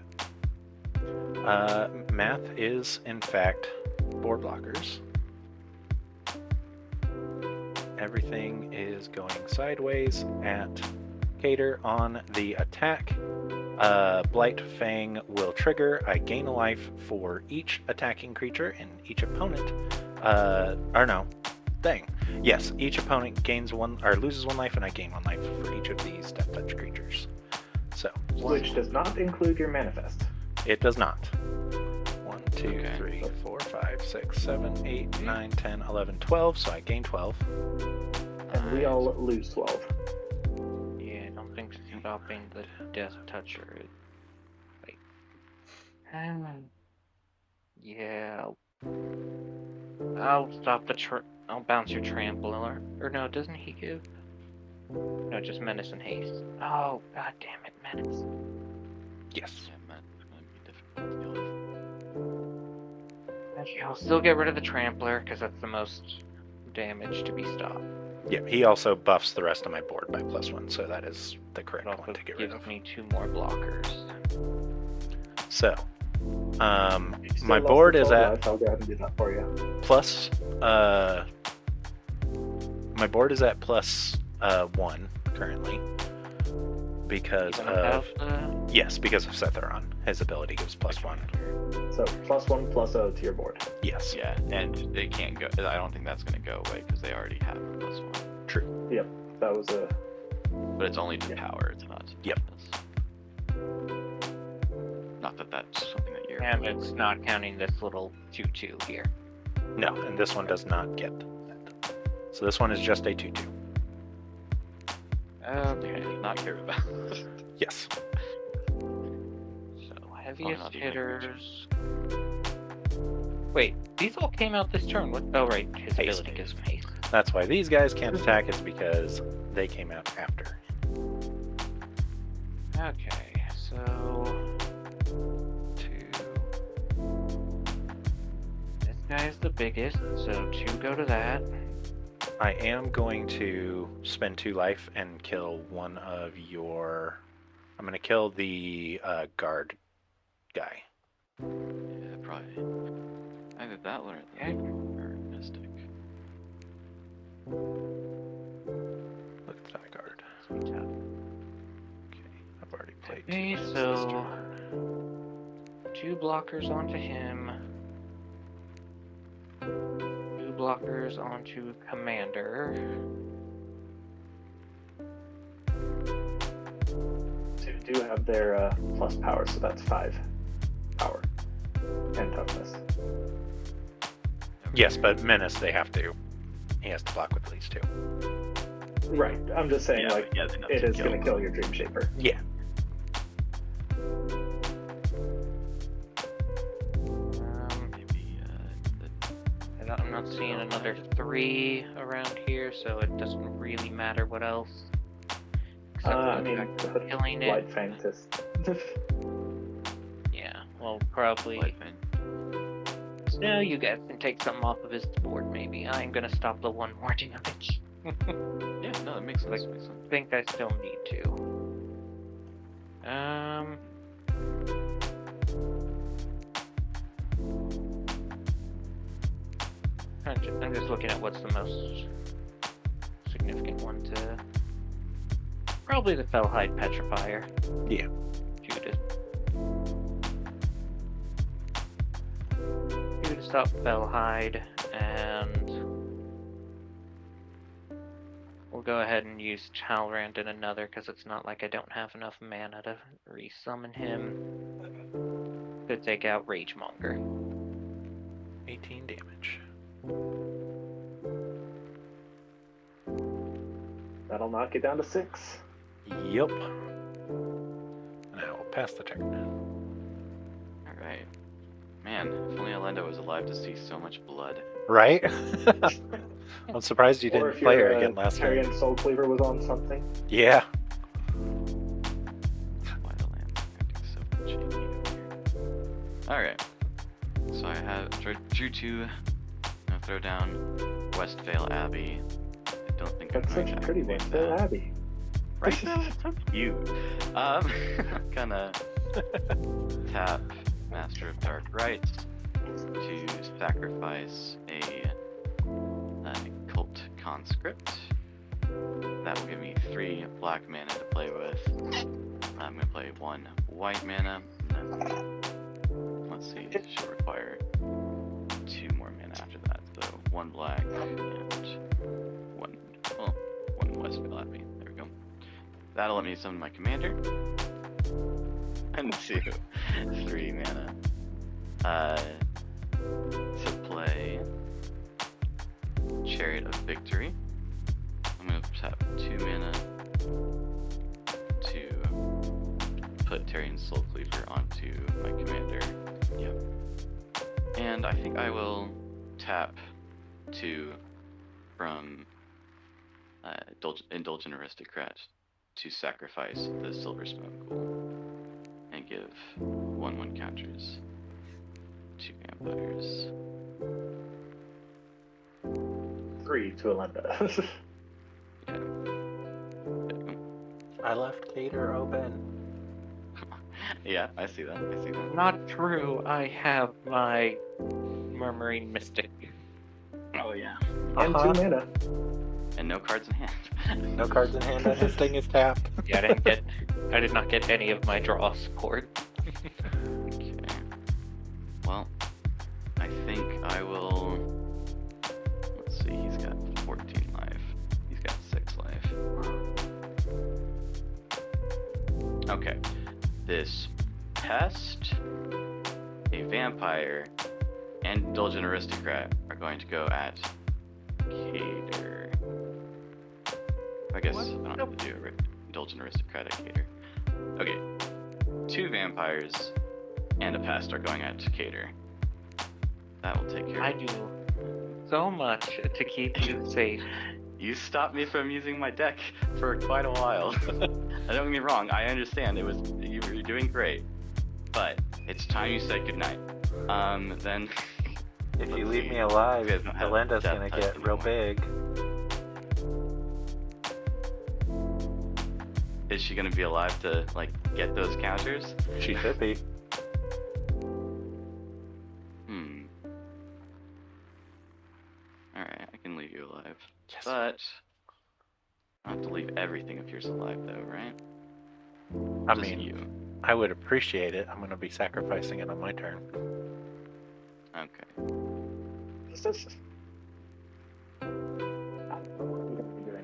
Math is in fact 4 blockers. Everything is going sideways at Cater on the attack. Blight Fang will trigger. I gain a life for each attacking creature, and each opponent. Yes, each opponent gains 1 or loses 1 life, and I gain 1 life for each of these Death Touch creatures. So, Which does not include your Manifest. it does not. 1, 2, Okay. 3, 4, 5, 6, 7, 8, 9, 10, 11, 12. So I gain 12. And we all lose 12. Yeah, I don't think stopping the Death Toucher is. Wait. Yeah. I'll stop the I'll bounce your Trampler. Or no, doesn't he give? No, just Menace and Haste. Oh, god damn it, Menace. Yes. Yeah, man, it's gonna be difficult to deal with. Actually, I'll still get rid of the Trampler, because that's the most damage to be stopped. Yeah, he also buffs the rest of my board by +1, so that is the correct It also one to get rid gives of. me 2 more blockers. So, You still my lost board the is 12 at life. I'll go ahead and do that for you. plus. My board is at +1 currently because Even of without yes, because of Sethron. His ability gives +1. So +1/+0 to your board. Yes, Yeah, and they can't go. I don't think that's gonna go away because they already have a +1. true. That was a. But it's only to Yeah. power. It's not. To Yep. toughness. Not that that's something that you're. And it's not counting this little 2/2 here. No, and this one does not get that. So this one is just a 2/2. Okay, not care about. Yes. So, heaviest not even hitters. Wait, these all came out this turn. What? Oh, right. His Haste. ability gives him haste. That's why these guys can't attack. It's because they came out after. Okay, so. 2. This guy is the biggest, so 2 go to that. I am going to spend 2 life and kill one of your. I'm going to kill the guard guy. Yeah, probably. Either that or Mystic. Look at that guard. Sweet job. Okay, so 2 blockers onto him. 2 blockers onto Commander. 2 do have their plus power, so that's 5 power and toughness. Yes, but menace they have to. He has to block with at least 2. Right. I'm just saying, Yeah, like, but yeah, enough it to is kill. going to kill your Dream Shaper. Yeah. Maybe I'm not seeing another 3 around here, so it doesn't really matter what else. Except for I the mean, fact that killing it. Light Fang just... Yeah, well, probably. Light Fang. No, you guys can take something off of his board, maybe. I'm gonna stop the 1 more damage. Yeah, no, that makes sense. Like- Makes sense. I think I still need to. I'm just looking at what's the most significant one to. Probably the Fellhide Petrifier. Yeah. Two to stop Fellhide, and we'll go ahead and use Talrand in another, because it's not like I don't have enough mana to resummon him. To take out Ragemonger. 18 damage. That'll knock it down to 6. Yep. And I will pass the turn. Alright. Man, if only Elenda was alive to see so much blood. Right? I'm surprised you Or didn't if play her your again last game. Tyrian Soul Cleaver was on something. Yeah. Why the land acting so shaky over here? Alright. So I have drew 2. I'll throw down Westvale Abbey. I don't think That's I'm going such a to pretty one. activate So that. happy. Right now, it's so cute. Gonna tap Master of Dark Rites to sacrifice a Cult Conscript. That will give me 3 black mana to play with. I'm gonna play 1 white mana, and then let's see, it should require 2 more mana after that. So 1 black and 1 Westvale Abbey. There we go. That'll let me summon my commander. And 2, 3 mana. To play Chariot of Victory. I'm gonna tap 2 mana to put Tyrian Soul Cleaver onto my commander. Yep. And I think I will tap 2 from Indulgent Aristocrat to sacrifice the Silver Smoke Ghoul and give 1/1 counters to vampires. 3 to Elenda. I left Cater open. Yeah, I see that. I see that. Not true. I have my Murmuring Mystic. Oh yeah. And 2 mana. And no cards in hand. No cards in hand, and his thing is tapped. Yeah, I did not get any of my draw support. Okay. Well, I think I will. Let's see. He's got 14 life. He's got 6 life. Okay. This pest, a vampire, and Indulgent Aristocrat are going to go at Cater. I guess I don't have to do Indulgent Aristocrat at Cater. Okay. 2 vampires and a pest are going at Cater. That will take care I of it. do so much to keep you safe. You stopped me from using my deck for quite a while. Don't get me wrong, I understand you were doing great, but it's time you said goodnight. Then If you let's leave see. me alive, You guys don't have Elenda's death gonna touch get real anymore. big. Is she gonna be alive to like get those counters? She should be. Alright, I can leave you alive. Yes. But I have to leave everything of yours alive though, right? I Just mean, you. I would appreciate it. I'm going to be sacrificing it on my turn. Okay.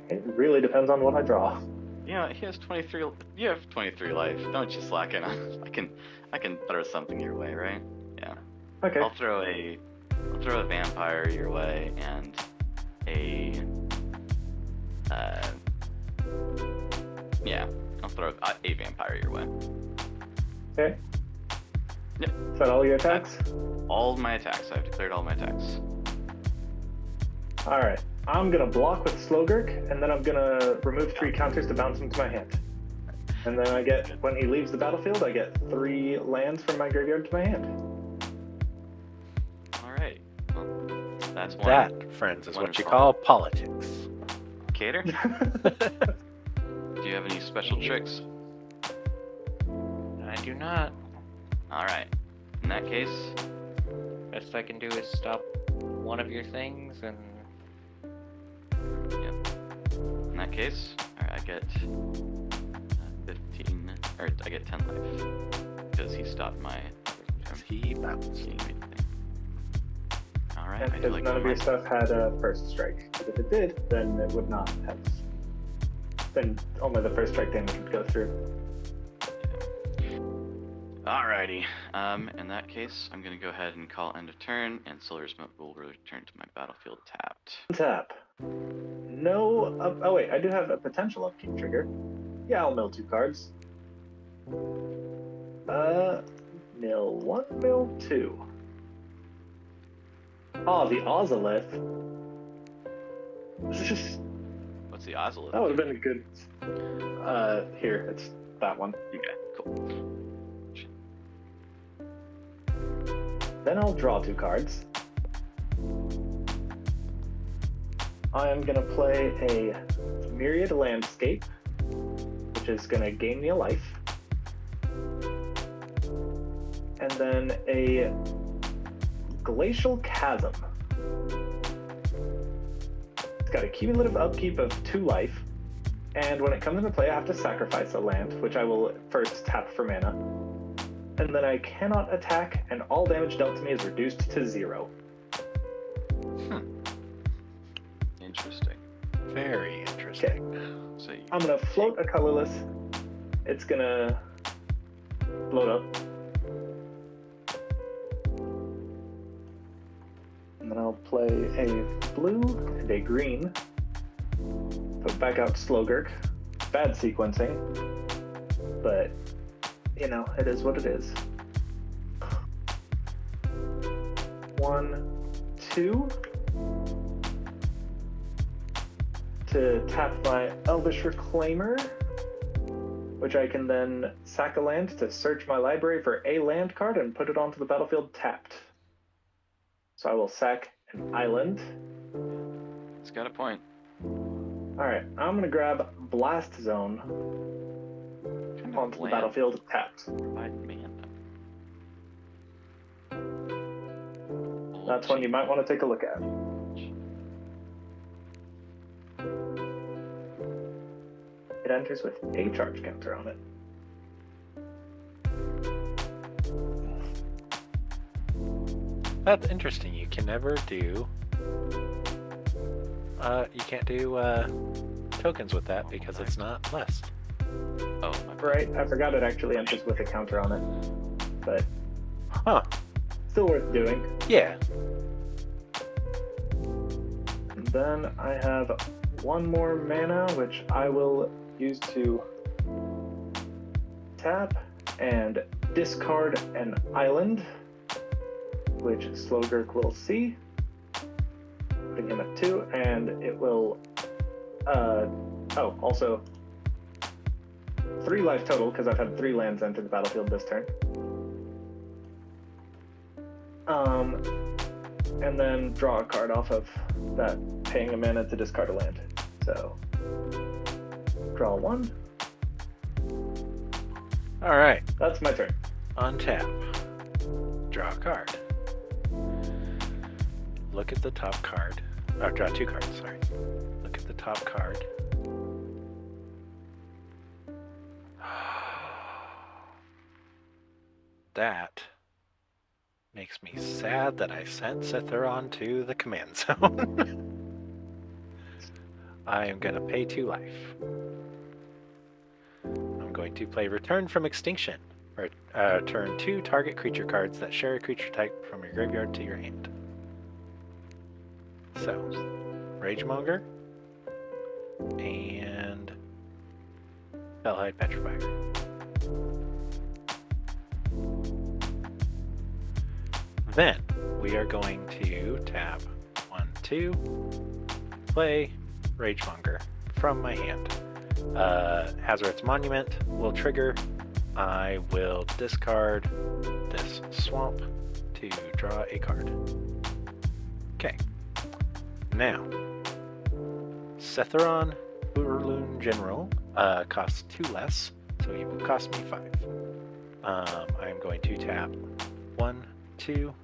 It really depends on what I draw. Yeah, he has 23. You have 23 life. Don't you slacken on. I can throw something your way, right? Yeah. Okay. I'll throw a vampire your way and a yeah, I'll throw a vampire your way. Okay. Yep. Is that all your attacks? All my attacks. I've declared all my attacks. Alright. I'm gonna block with Slogurk, and then I'm gonna remove 3 counters to bounce him to my hand. And then I get, when he leaves the battlefield, I get 3 lands from my graveyard to my hand. Alright. Well, that's one. That, friends, is what you Wonderful. call politics. Cater, do you have any special tricks? I do not. Alright. In that case, Best I can do is stop one of your things and in that case, alright, I get 15, or I get 10 life. Because he stopped my He bounced. Alright, And I do because like none of your my- stuff had a first strike. Because if it did, then it would not have. Then only the first strike damage would go through. Alrighty. In that case, I'm gonna go ahead and call end of turn, and Solar Smoke will return to my battlefield tapped. Tap. No. Oh wait, I do have a potential upkeep trigger. Yeah, I'll mill 2 cards. Mill 1, mill 2. Oh, the Ozolith. What's the Ozolith? That would have been a good. Here, it's that one. Okay, cool. Then I'll draw 2 cards. I am gonna play a Myriad Landscape, which is gonna gain me a life. And then a Glacial Chasm. It's got a cumulative upkeep of 2 life, and when it comes into play, I have to sacrifice a land, which I will first tap for mana. And then I cannot attack, and all damage dealt to me is reduced to 0. Interesting. Very interesting. So you, I'm gonna float a colorless. It's gonna float up. And then I'll play a blue and a green. Put back out Slogurk. Bad sequencing. But, you know, it is what it is. 1, 2. To tap my Elvish Reclaimer, which I can then sack a land to search my library for a land card and put it onto the battlefield tapped. So I will sack an island. it's got a point. Alright, I'm gonna grab Blast Zone Kind onto the land battlefield tapped. provide mana. That's one you might want to take a look at. It enters with a charge counter on it. That's interesting. You can never do. You can't do tokens with that because it's not blessed. Oh, my bad. Right, I forgot it actually enters with a counter on it. But Huh. still worth doing. Yeah. And then I have 1 more mana, which I will use to tap and discard an island, which Slogurk will see. Putting him at 2, and it will. Also 3 life total, because I've had 3 lands enter the battlefield this turn. And then draw a card off of that, paying a mana to discard a land. So, draw 1. All right. That's my turn. Untap. Draw a card. Look at the top card. Oh, draw 2 cards, sorry. Look at the top card. that makes me sad that I sent Sethron to the command zone. I am going to pay 2 life. I'm going to play Return from Extinction. Turn 2 target creature cards that share a creature type from your graveyard to your hand. So, Ragemonger and Fellhide Petrifier. Then we are going to tap 1, 2, play Ragemonger from my hand. Hazard's Monument will trigger. I will discard this swamp to draw a card. Okay. Now, Sethron Urloon General costs 2 less, so he will cost me 5. I am going to tap 1, 2,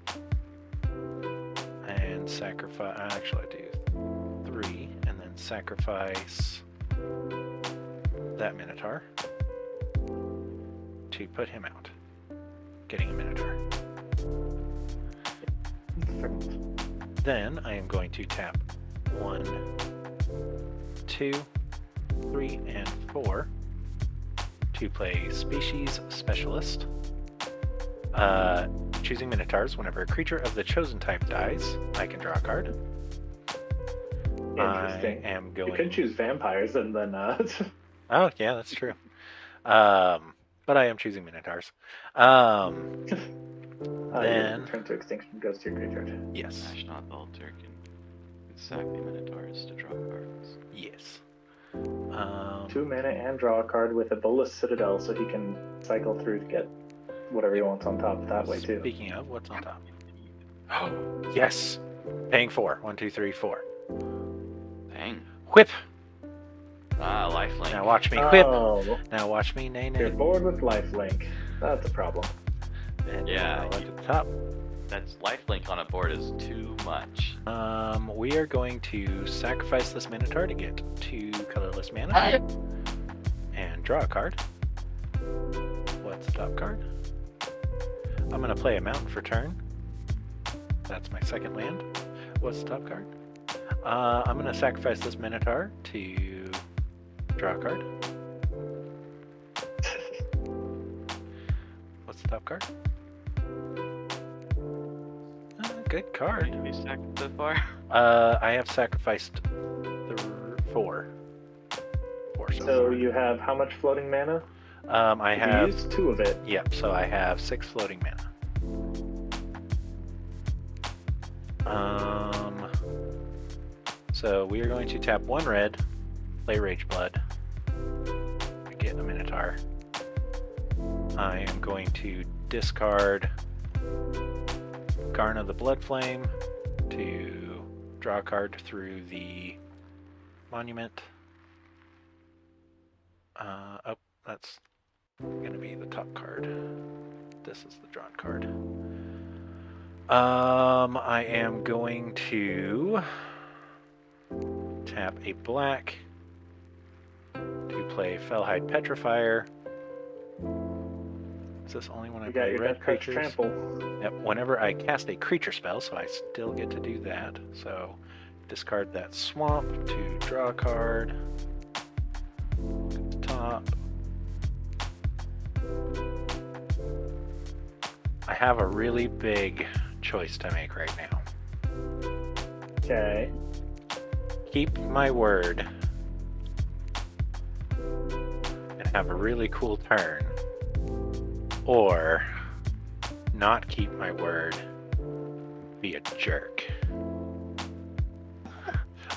and sacrifice. Actually, I do 3, and then sacrifice that Minotaur to put him out, getting a Minotaur. Then I am going to tap 1, 2, 3, and 4 to play Species Specialist. Choosing Minotaurs, whenever a creature of the chosen type dies, I can draw a card. Interesting. I am going... You can choose vampires and then... Oh, yeah, that's true. But I am choosing Minotaurs. Then... Return to Extinction goes to your graveyard. Yes. Smash not the altar can sack the Minotaurs to draw cards. Yes. 2 mana and draw a card with a Bolas Citadel, so he can cycle through to get whatever he wants on top that way too. Speaking of, what's on top? Yes! Paying 4. 1, 2, 3, 4. Dang. Whip! Lifelink. Now watch me whip! Oh, Now watch me nay you're nay. bored with lifelink. That's a problem. And Yeah, look at the top. That's lifelink on a board is too much. We are going to sacrifice this Minotaur to get 2 colorless mana. And draw a card. What's the top card? I'm going to play a mountain for turn. That's my second land. What's the top card? I'm going to sacrifice this Minotaur to draw a card. What's the top card? Good card. Have you sacked so far? I have sacrificed 4. 4 so So far. you have how much floating mana? I You have... used 2 of it. Yep, so I have 6 floating mana. So we are going to tap 1 red, play Rage Blood, get a Minotaur. I am going to discard Garna the Blood Flame to draw a card through the monument. Oh, that's going to be the top card. This is the drawn card. I am going to tap a black to play Fellhide Petrifier. Is this only when I You got play your red death touch creatures? trample. Yep, whenever I cast a creature spell, so I still get to do that. So discard that swamp to draw a card. At the top. I have a really big choice to make right now. Okay. Keep my word and have a really cool turn, or not keep my word, be a jerk.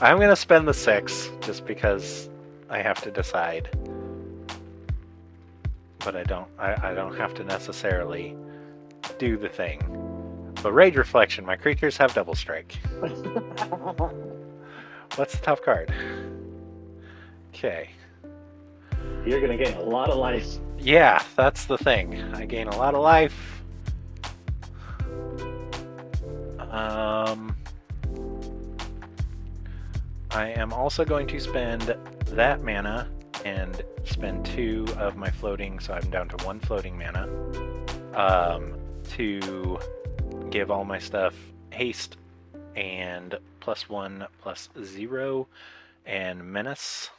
I'm gonna spend the 6 just because I have to decide, but I don't have to necessarily do the thing. But Rage Reflection, my creatures have double strike. What's the top card? Okay. You're gonna gain a lot of life. Yeah, that's the thing. I gain a lot of life. I am also going to spend that mana and spend 2 of my floating, so I'm down to 1 floating mana. to give all my stuff haste and +1/+0 and menace.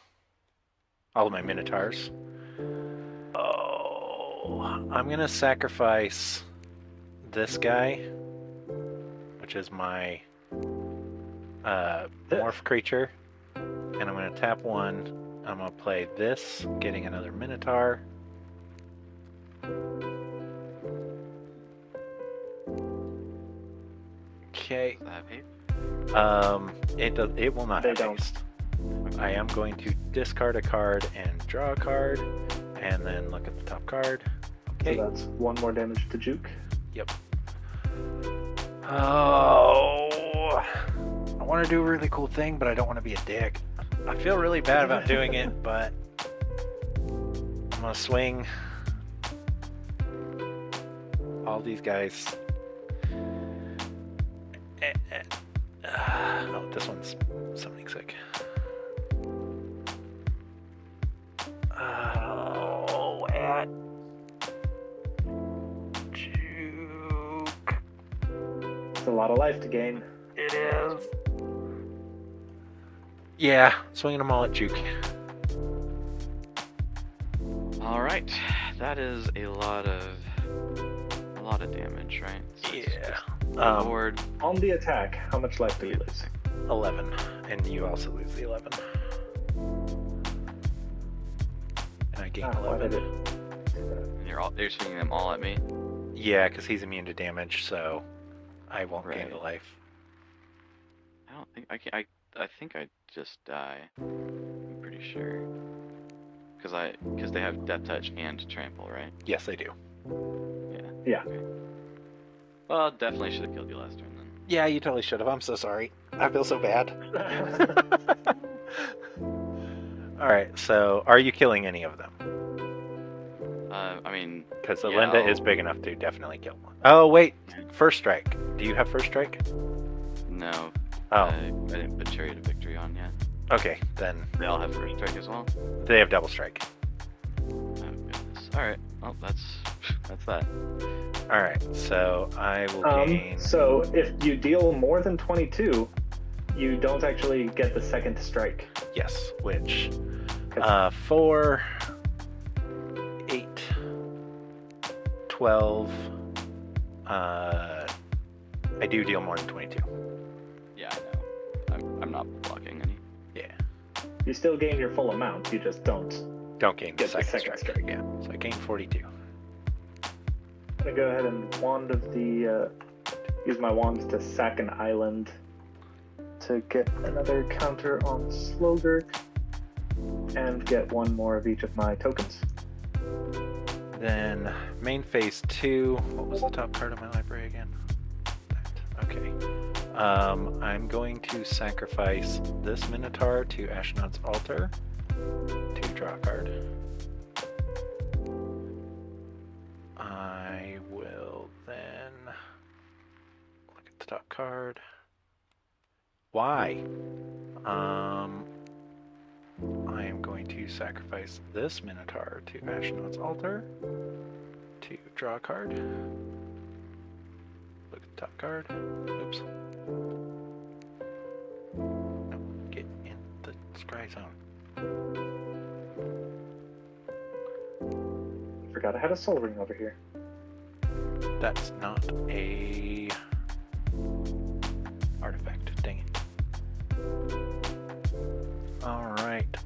All of my minotaurs. Oh, I'm gonna sacrifice this guy, which is my morph creature, and I'm gonna tap 1. I'm gonna play this, getting another minotaur. Okay. Does that have hate? It will not They have don't. haste. I am going to discard a card and draw a card, and then look at the top card. Okay. So that's 1 more damage to Juke. Yep. Oh, I want to do a really cool thing, but I don't want to be a dick. I feel really bad about doing it, but I'm gonna swing all these guys. Oh, this one's summoning sick. Oh, at Juke. It's a lot of life to gain. It is. Yeah, swinging them all at Juke. All right, that is a lot of damage, right? So it's Yeah. just board. On the attack, how much life do you lose? 11, and you also lose the 11. And I gain Why did 11. it do that? And you're swinging them all at me. Yeah, because he's immune to damage, so I won't gain the Right. life. I don't think I can. I think I just die. I'm pretty sure. Because they have death touch and trample, right? Yes, they do. Yeah. Okay. Well, definitely should have killed you last turn then. Yeah, you totally should have. I'm so sorry. I feel so bad. Alright, so are you killing any of them? I mean, Because Yeah, Elenda is I'll- big enough to definitely kill one. Oh, wait. First strike. Do you have first strike? no. Oh, I didn't put Chariot of Victory on yet. okay. Then They all have first strike as well. they have double strike. Oh goodness. All right. Well, that's that. Alright, so I will gain... So if you deal more than 22, you don't actually get the second strike. Yes, which... 'Cause 4, 8, 12. I do deal more than 22. Yeah, I know. I'm not blocking any. Yeah. you still gain your full amount, you just don't. Don't gain the Get the second second strike. strike. Yeah. So I gain 42. I'm gonna go ahead and use my wand to sack an island to get another counter on Slogurk and get 1 more of each of my tokens. Then main phase 2. What was the top card of my library again? That. Okay. I'm going to sacrifice this Minotaur to Ashnod's altar to draw a card. I will then look at the top card. Why? I am going to sacrifice this Minotaur to Ashnod's altar to draw a card. Look at the top card. Oops. No, get in the scry zone. Forgot I had a soul ring over here. That's not a artifact. Dang it. Alright.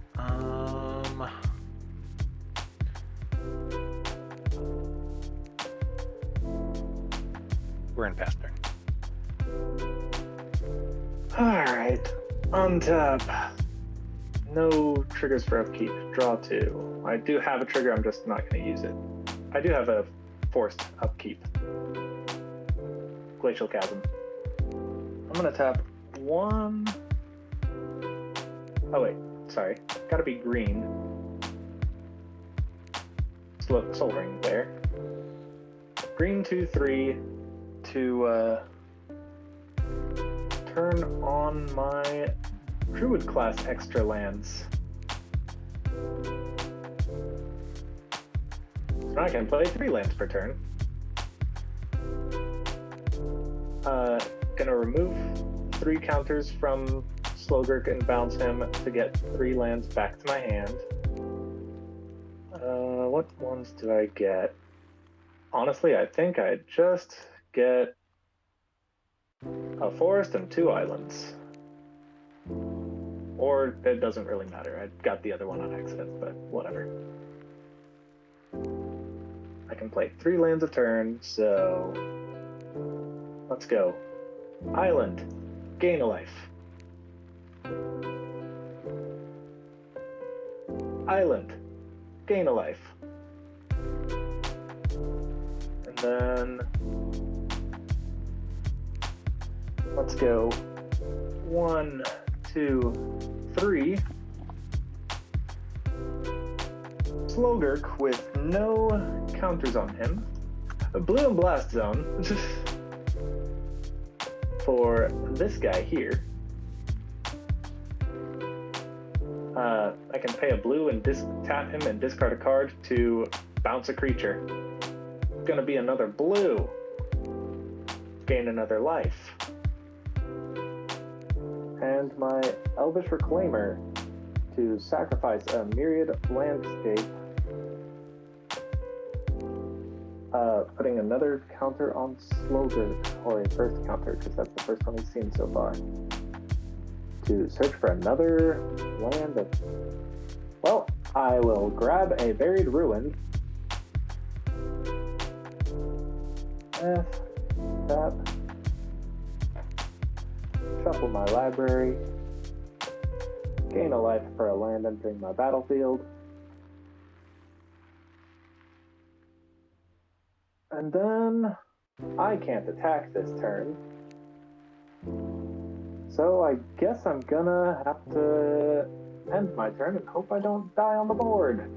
We're in fast turn. Alright. Untap. No triggers for upkeep. Draw 2. I do have a trigger, I'm just not going to use it. I do have a forced upkeep. Glacial Chasm. I'm going to tap 1. Oh, wait. Sorry. Gotta be green. Soul Ring there. Green 2/3 to turn on my Druid class extra lands. So now I can play 3 lands per turn. Gonna remove 3 counters from Slogurk and bounce him to get 3 lands back to my hand. What ones do I get? Honestly, I think I just get a forest and 2 islands. Or it doesn't really matter. I got the other one on accident, but whatever. I can play 3 lands a turn, so let's go. Island, gain a life. Island, gain a life. And then let's go 1, 2, 3. Slogurk with no counters on him. A blue and blast zone for this guy here. I can pay a blue and tap him and discard a card to bounce a creature. It's gonna be another blue. Gain another life. And my Elvish Reclaimer to sacrifice a myriad landscape. Putting another counter on Slogurk, or a first counter, because that's the first one we've seen so far. To search for another land of... Well, I will grab a Buried Ruin. Tap. Shuffle my library. Gain a life for a land entering my battlefield. And then I can't attack this turn. So I guess I'm gonna have to end my turn and hope I don't die on the board.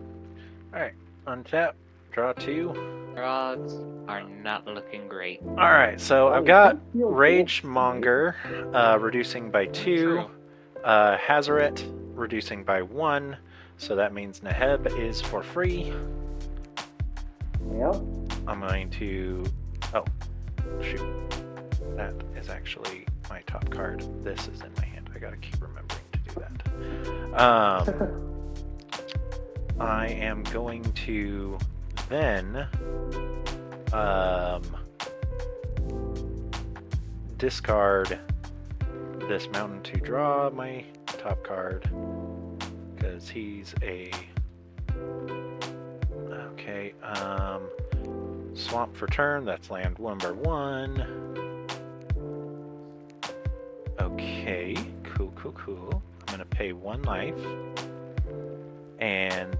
Alright, untap, draw 2. Odds are not looking great. Alright, so I've got Feels Rage good. Monger, reducing by 2. True. Hazaret, reducing by 1. So that means Neheb is for free. Yep. I'm going to... Oh, shoot. That is actually my top card. This is in my hand. I gotta keep remembering to do that. I am going to then discard this mountain to draw my top card, because he's a... Okay, swamp for turn, that's land number 1. Okay, cool. I'm gonna pay 1 life and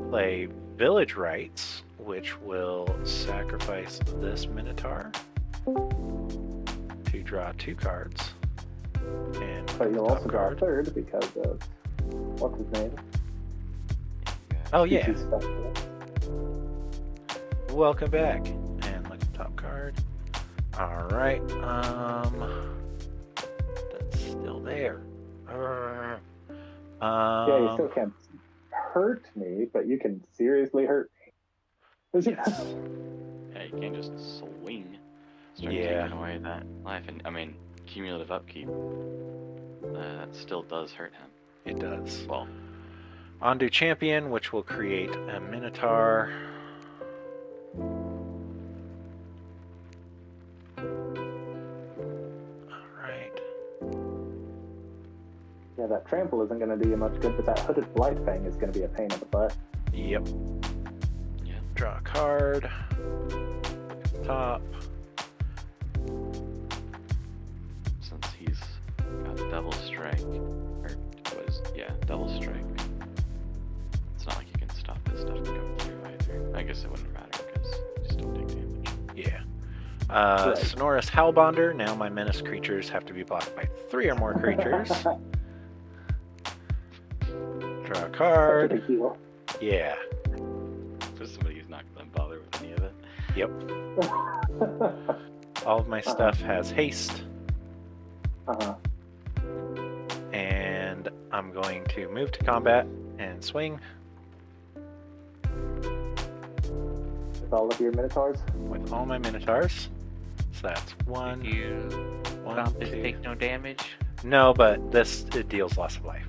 play Village Rites, which will sacrifice this Minotaur to draw 2 cards. And But you'll top also draw a card. third because of what's his name? Oh yeah, CC Specialist. welcome back. And look at the top card. Alright, that's still there. Yeah, you still can't hurt me, but you can seriously hurt me. Yes. Yeah, you can't just swing. Start Yeah. taking away that life, and I mean, cumulative upkeep. That still does hurt him. It does. Well, Undo Champion, which will create a Minotaur. Alright. Yeah, that trample isn't going to do you much good, but that Hooded Blightfang is going to be a pain in the butt. Yep. yeah. Draw a card. Top. Since he's got Devil Strike, or Devil Strike. It's not like you can stop this stuff from coming through either. I guess it wouldn't matter because you just don't take damage. Yeah. Right. Sonorous Hellbonder. Now my menace creatures have to be blocked by 3 or more creatures. Draw a Such a card. big deal. Yeah. For somebody who's not gonna bother with any of it. Yep. All of my stuff has haste. And I'm going to move to combat and swing With all of your Minotaurs? with all my Minotaurs. that's one. Did you stop this, take no damage? No, but it deals loss of life.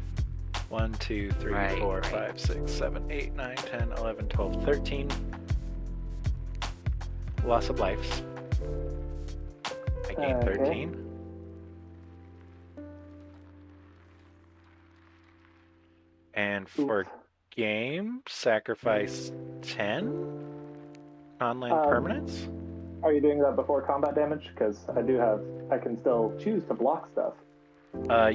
1, 2, 3, Right, 4, right. 5, 6, 7, 8, 9, 10, 11, 12, 13. Loss of lives. I gain Okay. 13. And for Oof. game, sacrifice 10 non-land permanents. Are you doing that before combat damage? Because I can still choose to block stuff.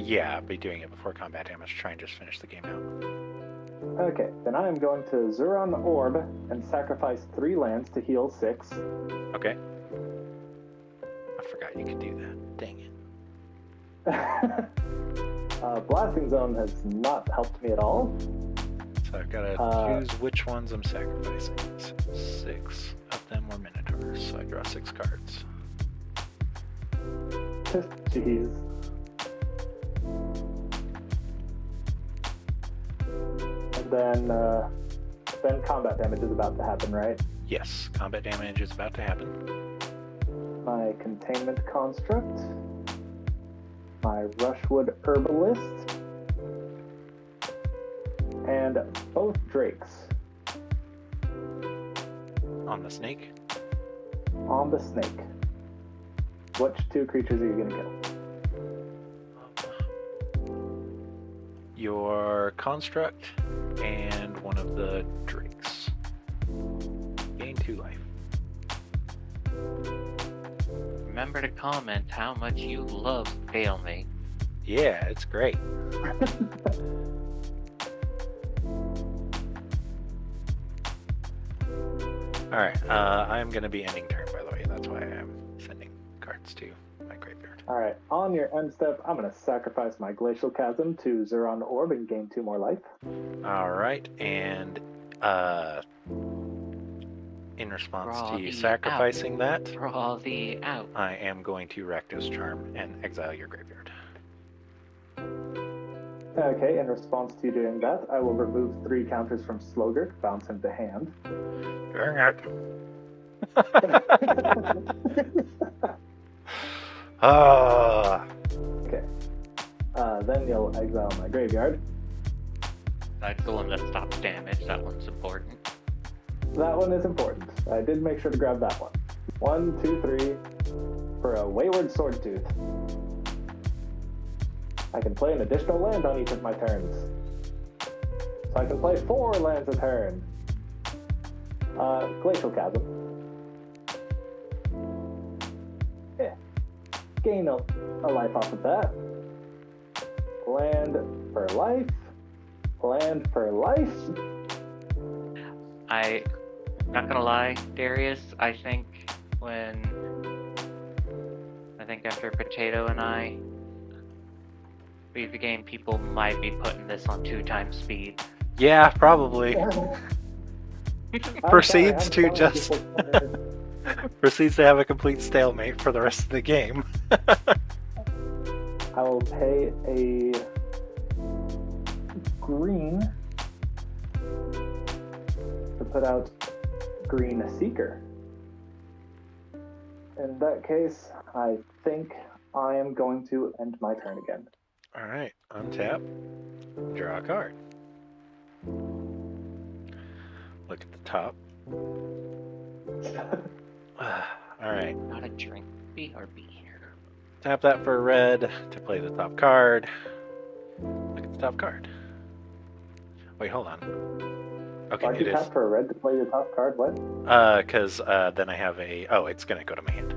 Yeah, I'll be doing it before combat damage. Try and just finish the game out. Okay, then I am going to Zuron Orb and sacrifice 3 lands to heal 6. Okay. I forgot you could do that. Dang it. Blasting Zone has not helped me at all. So I've got to choose which ones I'm sacrificing. 6 of them were Minotaurs, so I draw 6 cards. Jeez. And then combat damage is about to happen, right? Yes, combat damage is about to happen. My Containment Construct. My Rushwood Herbalist. And both Drakes On the snake. on the snake. Which 2 creatures are you going to kill? Your construct and one of the drakes. Gain 2 life. Remember to comment how much you love Stalemate. Yeah, it's great. Alright, I'm going to be ending turn, by the way. That's why I'm sending cards to my graveyard. Alright, on your end step, I'm going to sacrifice my Glacial Chasm to Zuron Orb and gain 2 more life. Alright, and in response Draw to you the sacrificing that, Draw the out. I am going to Rakdos Charm and exile your graveyard. Okay, in response to you doing that, I will remove 3 counters from Slogurk, bounce him to hand. Dang it. Ah. Okay. Then you'll exile my graveyard. That's the one that stops damage. That one's important. That one is important. I did make sure to grab that one. 1, 2, 3 for a Wayward Swordtooth. I can play an additional land on each of my turns. So I can play 4 lands a turn. Glacial Chasm. Yeah. Gain a life off of that. Land for life. Land for life. Not gonna lie, Darius, I think after Potato and leave the game, people might be putting this on 2 times speed. Yeah, probably. Proceeds to just proceeds to have a complete stalemate for the rest of the game. I will pay a green to put out Green Seeker. In that case, I think I am going to end my turn again. Alright, untap. Draw a card. Look at the top. Alright. Not a drink. BRB here. Tap that for red to play the top card. Look at the top card. Wait, hold on. Okay, Why'd it you is. tap for a red to play your top card? What? Because then I have a... Oh, it's going to go to my hand.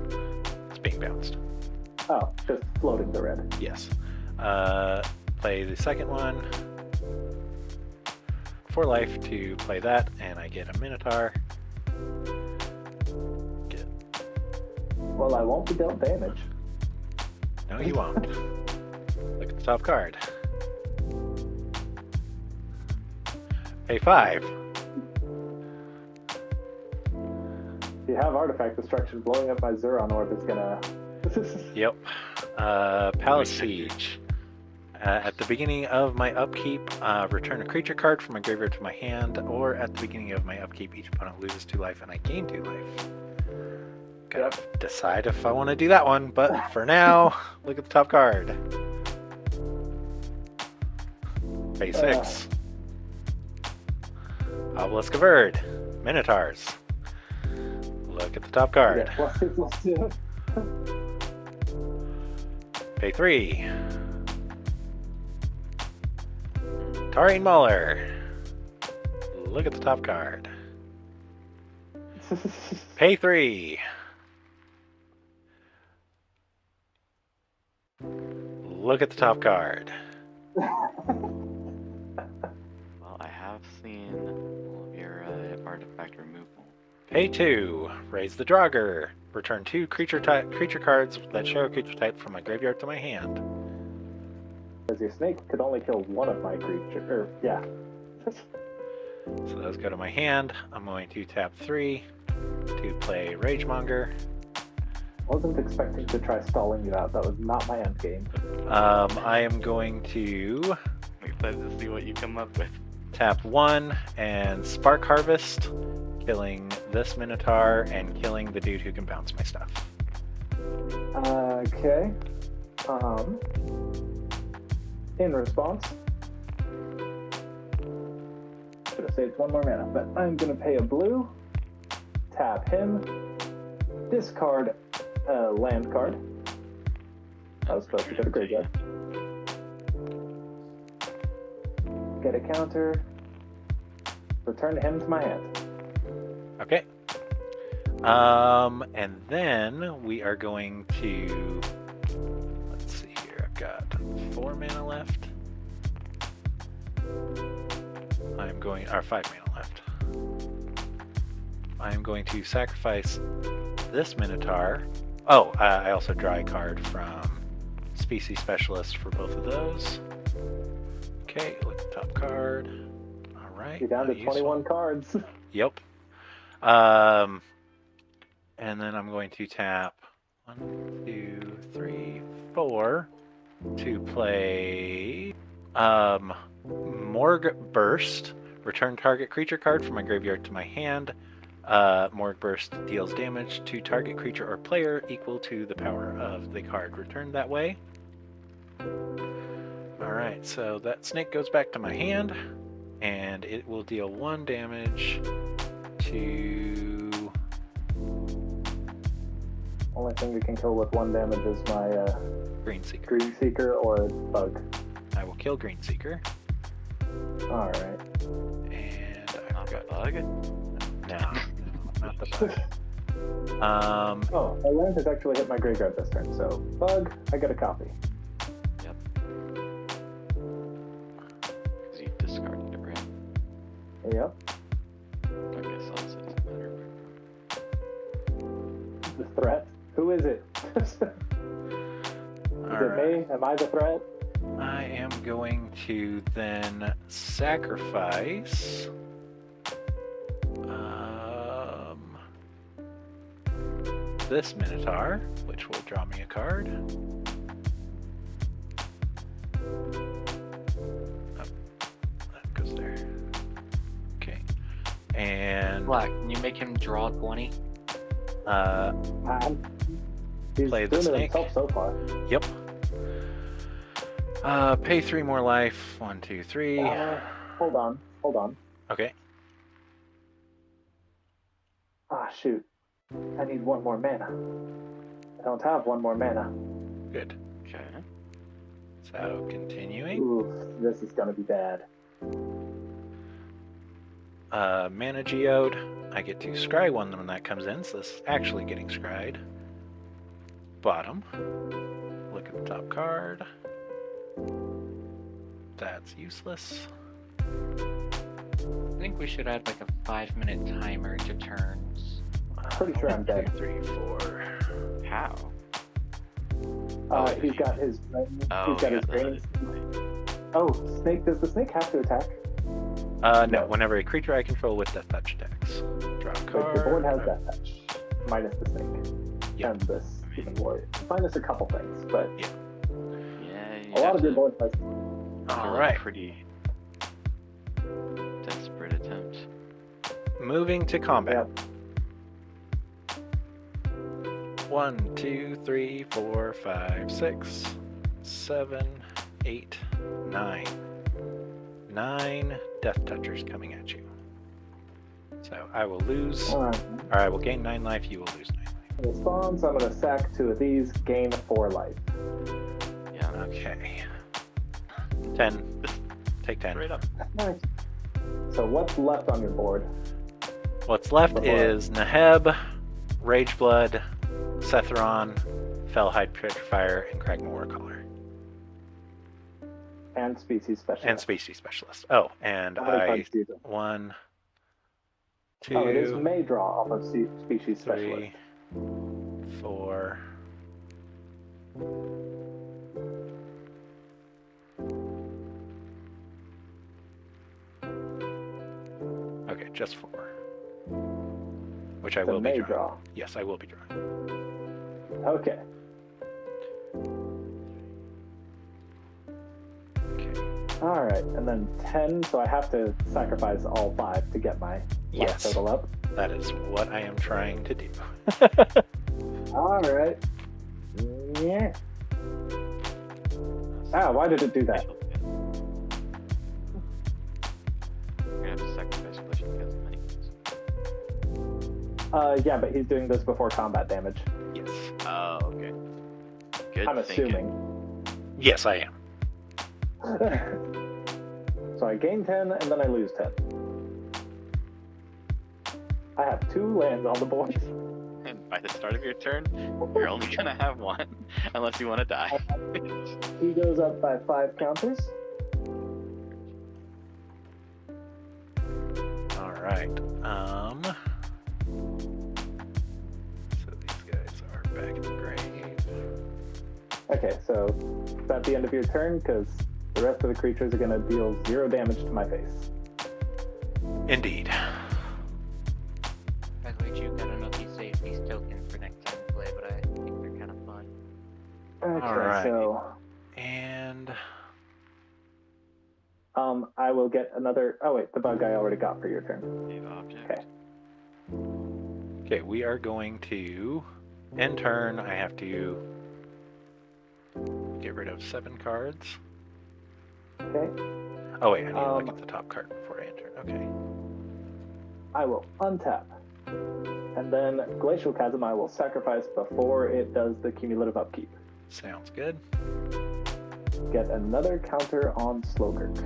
It's being bounced. Oh, just floating the red. Yes. Play the second one. 4 life to play that, and I get a Minotaur. Get... Well, I won't be dealt damage. No, you won't. Look at the top card. Pay 5. If you have Artifact Destruction, blowing up my Zuron Orb is gonna... Yep. Palace Siege. At the beginning of my upkeep, return a creature card from my graveyard to my hand, or at the beginning of my upkeep, each opponent loses 2 life and I gain 2 life. Gotta decide if I want to do that one, but for now, look at the top card. Phase 6. Obelisk of Erd. Minotaurs. Look at the top card. Yeah, +2/+2. Pay 3. Taurine Mauler. Look at the top card. Pay 3. Look at the top card. Well, I have seen all of your artifact removal. Pay 2. Raise the Draugr. Return 2 creature cards that show a creature type from my graveyard to my hand. Because your snake could only kill one of my creatures. Yeah. So those go to my hand. I'm going to tap 3 to play Ragemonger. Wasn't expecting to try stalling you out. That was not my end game. I am going to I'm excited to see what you come up with. tap 1 and Spark Harvest, killing this Minotaur and killing the dude who can bounce my stuff. Okay. In response, should have saved one more mana, but I'm gonna pay a blue, tap him, discard a land card. I was supposed to go to graveyard. Get a counter, return him to my hand. Okay. And then we are going to, let's see here, I've got 4 mana left. I'm going, or 5 mana left. I'm going to sacrifice this Minotaur. Oh, I also draw a card from Species Specialist for both of those. Okay, look at the top card. All right. You're down to useful. 21 cards. Yep. And then I'm going to tap 1, 2, 3, 4 to play Morg Burst. Return target creature card from my graveyard to my hand. Morg Burst deals damage to target creature or player equal to the power of the card returned that way. Alright, so that snake goes back to my hand, and it will deal 1 damage to... Only thing we can kill with 1 damage is my Green Seeker. Green Seeker or Bug. I will kill Green Seeker. Alright. And Not I've a got... bug. No, not the bug. Oh, my land has actually hit my graveyard this turn, so Bug, I get a copy. Because you discarded it, right? Yep. I guess I'll say it's better. The threat. Who is it? Is it me? Am I the threat? I am going to then sacrifice this Minotaur, which will draw me a card. Oh, that goes there. Okay. And Black, can you make him draw 20? He's Play the doing it snake. himself so far. Yep. Pay 3 more life. 1, 2, 3. Hold on. Okay. Ah, shoot. I need 1 more mana. I don't have 1 more mana. Good. Okay. So continuing. Oof, this is gonna be bad. Mana Geode. I get to scry one when that comes in, so this is actually getting scryed. Bottom. Look at the top card. That's useless. I think we should add like a 5-minute timer to turns. Pretty sure I'm dead. 1, 2, 3, 4. How? He's got his. He's got his brain. Oh, snake! Does the snake have to attack? No. Whenever a creature I control with Death Touch attacks. Draw a Like, card. the board has that touch, minus the snake, Yep. and this even warrior. Minus a couple things, but Yeah. a lot of your board has. All right. Pretty desperate attempt. Moving to combat. 1, 2, 3, 4, 5, 6, 7, 8, 9. 9 Death Touchers coming at you. So I will lose, All right. or I will gain 9 life, you will lose 9 life. Response, I'm going to sack 2 of these, gain 4 life. Yeah. Okay. 10. Take 10. Straight up. Nice. So what's left on your board? What's left Before- is Neheb, Rageblood, Sethron, Fellhide Petrifier, and Cragma Warcaller. And species specialist. And Species Specialist. Oh, and How many I... cards do you do? 1, 2, Oh, it is may draw off of species 3, specialist. 4... Okay, just 4. Which I It's a will be may drawing. draw. Yes, I will be drawing. Okay. Okay. All right, and then 10, so I have to sacrifice all 5 to get my life Yes. total up. That is what I am trying to do. All right. Yeah. Ah, why did it do that? You're gonna have to sacrifice flesh against enemies. Yeah, but he's doing this before combat damage. Yes. Oh, okay. Good I'm thinking. assuming. Yes, I am. So I gain 10 and then I lose 10. I have 2 lands on the board. And by the start of your turn, you're only gonna have 1, unless you want to die. He goes up by 5 counters. All right. So these guys are back in the grave. Okay, so it's at the end of your turn because the rest of the creatures are going to deal 0 damage to my face. Indeed. By the way, Juke, I don't know if you saved these tokens for next time to play, but I think they're kind of fun. Okay, Alright. so And I will get another. Oh wait, the bug I already got for your turn. Save object. Okay. okay, we are going to end turn. I have to get rid of 7 cards. Okay, Oh wait, I need to look at the top card before I enter. Okay. I will untap, and then Glacial Chasm I will sacrifice before it does the cumulative upkeep. Sounds good. Get another counter on Slogurk.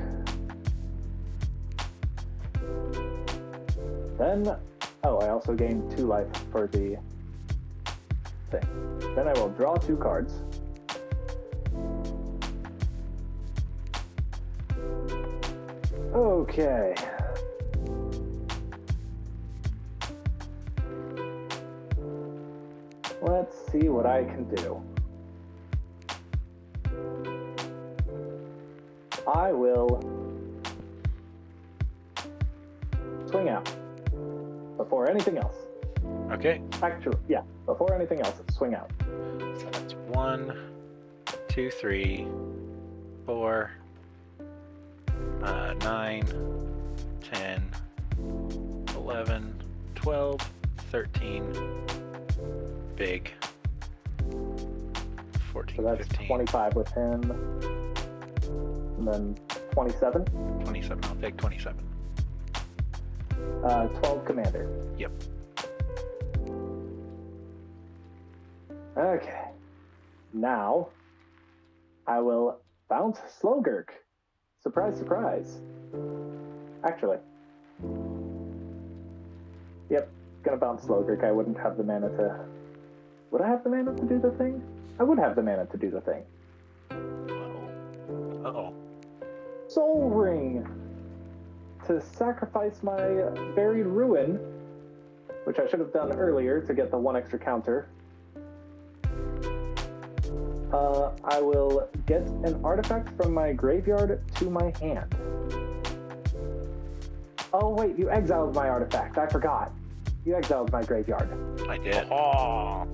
Then, oh, I also gain 2 life for the thing. Then I will draw 2 cards. Okay. Let's see what I can do. I will swing out before anything else. Okay. Actually, yeah, before anything else, swing out. So that's 1, 2, 3, 4, 9, 10, 11, 12, 13, big, 14, So that's 15, 25 with him. And then 27. 27. I'll take 27. 12 commander. Yep. Okay. Now, I will bounce Slogurk. Surprise, surprise. Actually. Yep, gonna bounce Slogurk. I wouldn't have the mana to... Would I have the mana to do the thing? I would have the mana to do the thing. Uh-oh. Soul Ring! To sacrifice my Buried Ruin, which I should have done earlier to get the 1 extra counter. I will get an artifact from my graveyard to my hand. Oh wait, you exiled my artifact. I forgot. You exiled my graveyard. I did. Oh,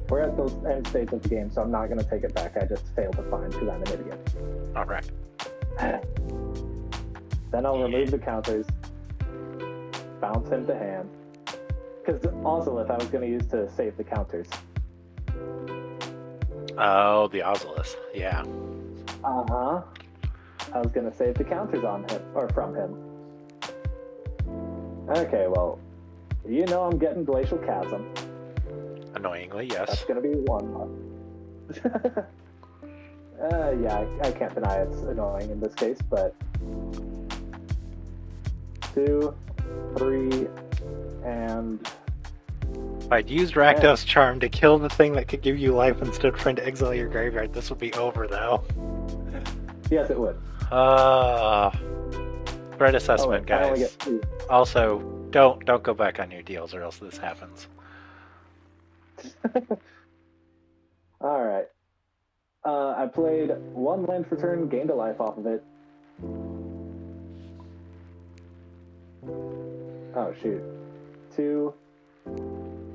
We're at those end states of the game, so I'm not going to take it back. I just failed to find because I'm an idiot. All right. Then I'll remove the counters, bounce him to hand, Because Ozolith I was going to use to save the counters. Oh, the Ozolith. Yeah. Uh-huh. I was going to save the counters on him, or from him. Okay, well, you know I'm getting Glacial Chasm. Annoyingly, That's yes. going to be one. Yeah, I can't deny it's annoying in this case, but 2, 3, and If I'd used Rakdos Charm to kill the thing that could give you life instead of trying to exile your graveyard, this would be over, though. yes, it would. Threat assessment, wait, I only guys. get 2. Also, don't go back on your deals, or else this happens. All right. I played 1 land for turn, gained a life off of it. Oh, shoot. 2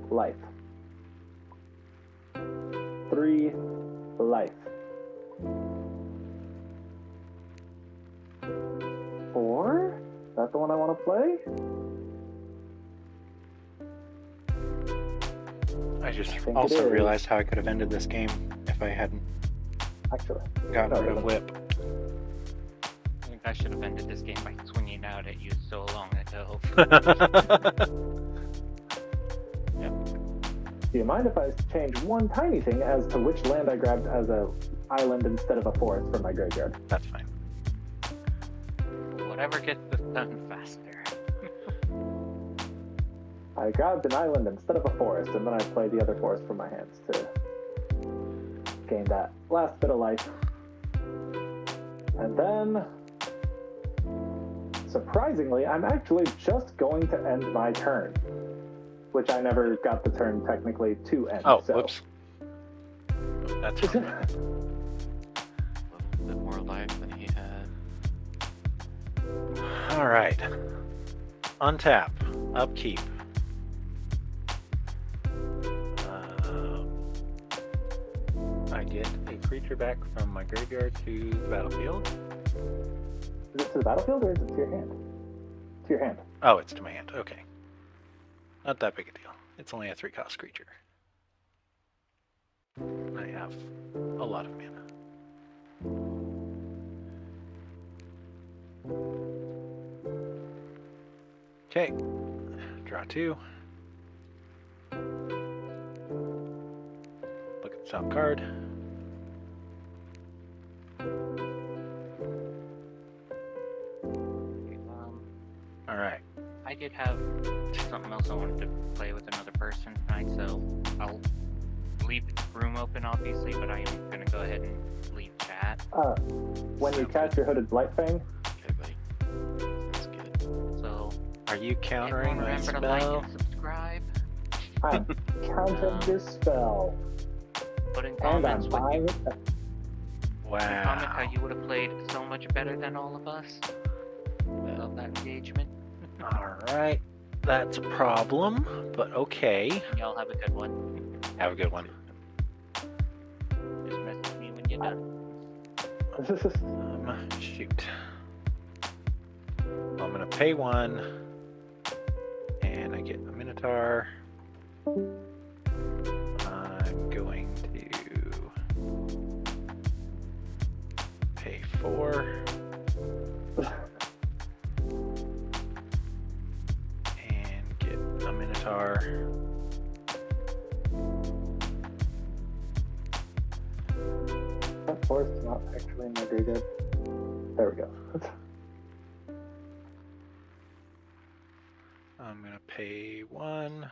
life. 3 life. 4? Is that the one I want to play? I just think also it is. realized how I could have ended this game if I hadn't Actually. gotten No, rid it of Whip. I think I should have ended this game by swinging out at you so long ago. Do you mind if I change one tiny thing as to which land I grabbed as a island instead of a forest from my graveyard? That's fine. Whatever gets this done faster. I grabbed an island instead of a forest, and then I played the other forest from my hands to gain that last bit of life. And then, surprisingly, I'm actually just going to end my turn, which I never got the turn technically to end. Oh, so. whoops. That's fine. A little bit more life than he had. All right. Untap. Upkeep. I get a creature back from my graveyard to the battlefield. Is it to the battlefield or is it to your hand? To your hand. Oh, it's to my hand. Okay. Not that big a deal. It's only a 3-cost creature. I have a lot of mana. Okay. Draw 2. Look at the top card. Alright. I did have something else I wanted to play with another person tonight, so I'll leave the room open, obviously, but I am going to go ahead and leave chat. When you cast your Hooded Blightfang, Okay, buddy. Sounds good. So, Are you countering everyone my remember to like spell? and subscribe. I'm counting your spell. Put in And I'm comments what buying you it. comment how Wow. you would have played so much better than all of us. Love that engagement. Alright. That's a problem, but okay. And y'all have a good one. Have a good one. Just message me when you're done. Shoot. Well, I'm gonna pay 1, and I get a Minotaur. I'm going to pay 4. And get a Minotaur. That forest is not actually in my graveyard. There we go. I'm gonna pay 1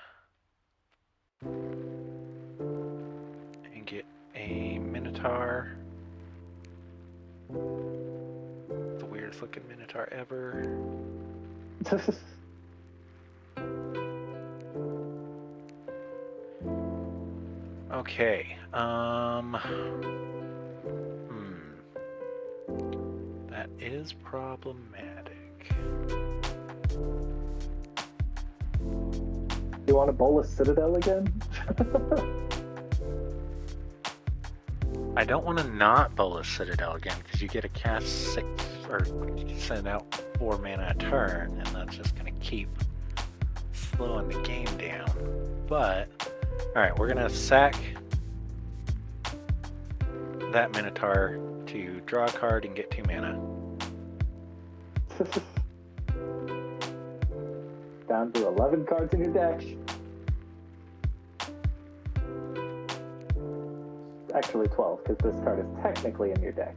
and get a Minotaur. The weirdest looking Minotaur ever. Okay. That is problematic. You want to bowl a Citadel again? I don't want to not Bolas Citadel again because you get to cast 6 or you send out 4 mana a turn, and that's just going to keep slowing the game down. But, alright, we're going to sack that Minotaur to draw a card and get 2 mana. Down to 11 cards in your deck. Actually 12, because this card is technically in your deck.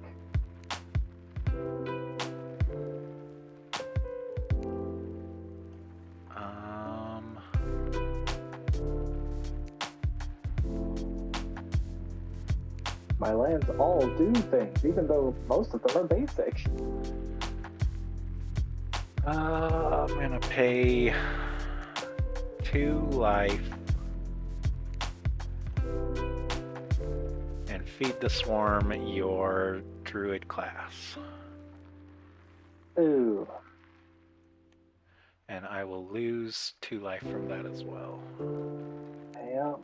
My lands all do things, even though most of them are basic. I'm gonna pay 2 life and feed the swarm your druid class. Ooh. And I will lose 2 life from that as well. Damn.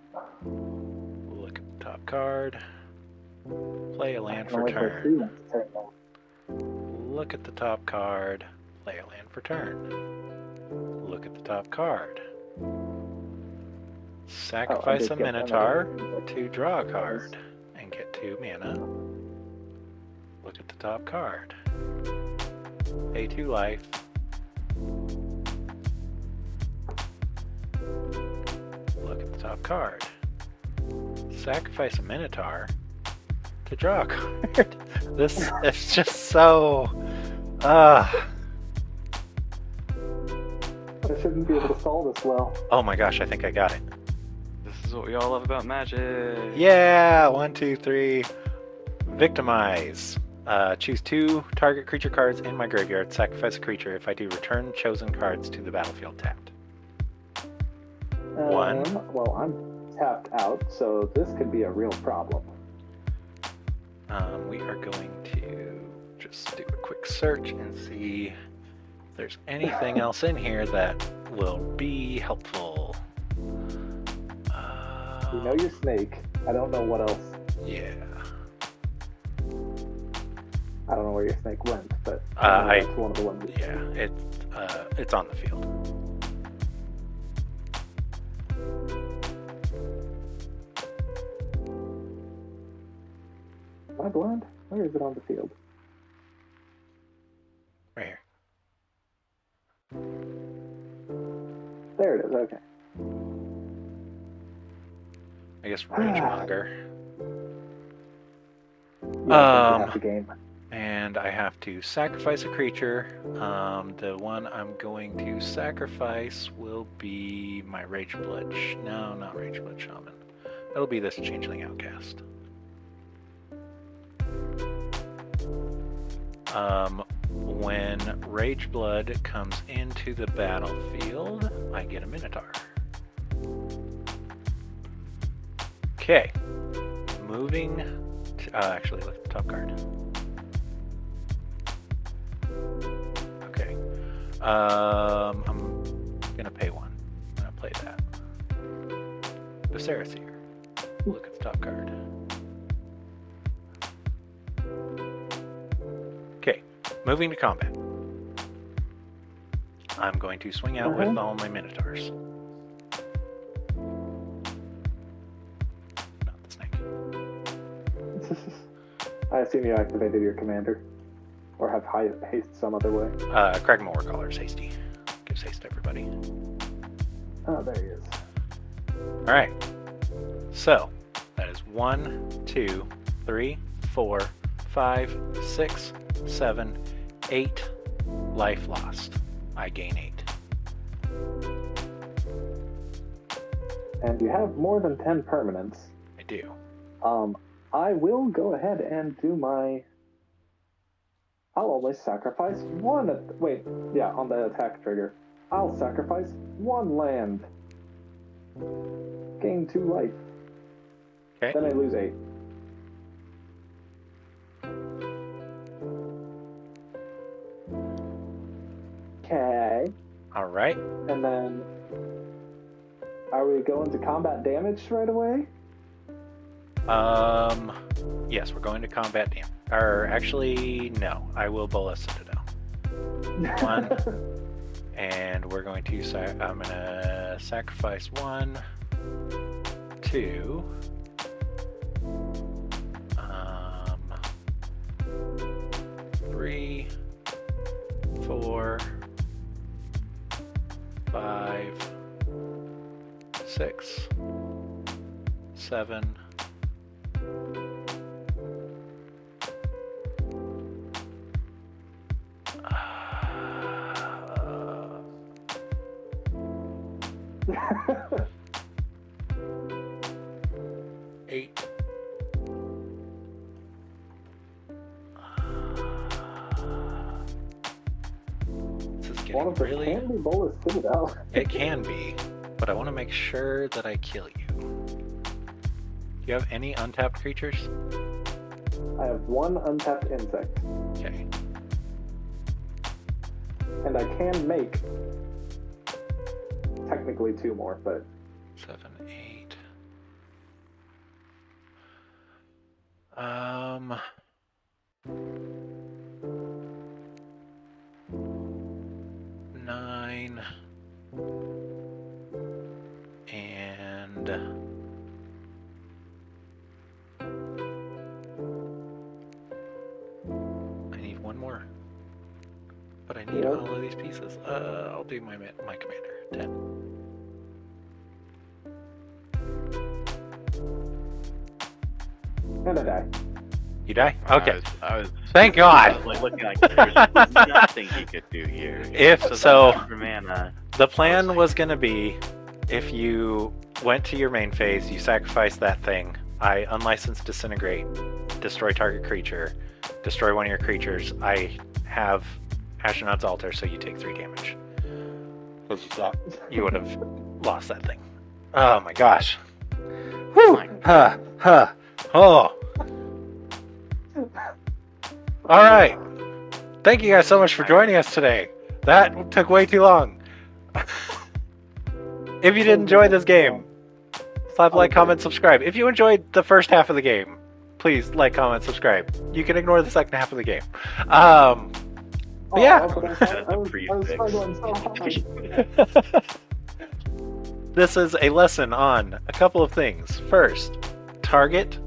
Look at the top card. Play a land for Only play turn. 3 lands a turn, though. Look at the top card. Play a land for turn. Look at the top card. Sacrifice a did get Minotaur another- to draw a card and get 2 mana. Look at the top card. Pay 2 life. Look at the top card. Sacrifice a Minotaur to draw a card. This is just so... I shouldn't be able to solve this well. Oh my gosh, I think I got it. This is what we all love about magic. Yeah! 1, 2, 3. Victimize. Choose 2 target creature cards in my graveyard. Sacrifice a creature. If I do, return chosen cards to the battlefield tapped. 1. Well, I'm tapped out, so this could be a real problem. We are going to just do a quick search and see if there's anything else in here that will be helpful. You know your snake. I don't know what else. Yeah. I don't know where your snake went, but I- that's one of the ones. Yeah, it's on the field. Am I blind? Where is it on the field? Right here. There it is. Okay. I guess Ragemonger. Yeah, I think you have the game. And I have to sacrifice a creature. The one I'm going to sacrifice will be my Rageblood. No, not Rageblood Shaman. It'll be this Changeling Outcast. When Rageblood comes into the battlefield, I get a Minotaur. Okay. Moving to, actually, look at the top card. Okay. I'm gonna pay 1. I'm gonna play that. Viserys here. Look at the top card. Okay, moving to combat. I'm going to swing out with all my Minotaurs. Not the snake. I assume you activated your commander, or have haste some other way. Kragma Warcaller is hasty. Gives haste to everybody. Oh, there he is. Alright. So, that is 1, 2, 3, 4, 5, 6, 7, 8 life lost. I gain 8. And you have more than 10 permanents. I do. I will go ahead and do my... I'll only sacrifice 1... Wait, yeah, on the attack trigger. I'll sacrifice 1 land. Gain 2 life. Okay. Then I lose 8. Okay. Alright. And then... Are we going to combat damage right away? Yes, we're going to combat damage. Or actually, no. I will Bola Citadel. 1. And we're going to I'm gonna sacrifice 1, 2, 3, 4, 5, 6, 7. Eight. This is One getting of the really. candy bullets sit out. It can be, but I want to make sure that I kill you. Do you have any untapped creatures? I have 1 untapped insect, Okay. and I can make technically 2 more, but 7, 8. 9 and I need 1 more, but I need Yep. all of these pieces. I'll do my commander. 10. and I die. You die? Okay. I was Thank God. like looking like there's nothing he could do here. If So so, that's for mana. the plan was going to be, if you went to your main phase, you sacrificed that thing, I unlicensed disintegrate, destroy target creature, destroy one of your creatures, I have Astronaut's Altar, so you take 3 damage. Because you thought you would have lost that thing. Oh my gosh. Whew! Oh. Alright. Thank you guys so much for joining us today. That took way too long. If you did enjoy this game, slap like, comment, subscribe. If you enjoyed the first half of the game, please like, comment, subscribe. You can ignore the second half of the game. But yeah. I was struggling so hard. This is a lesson on a couple of things. First, target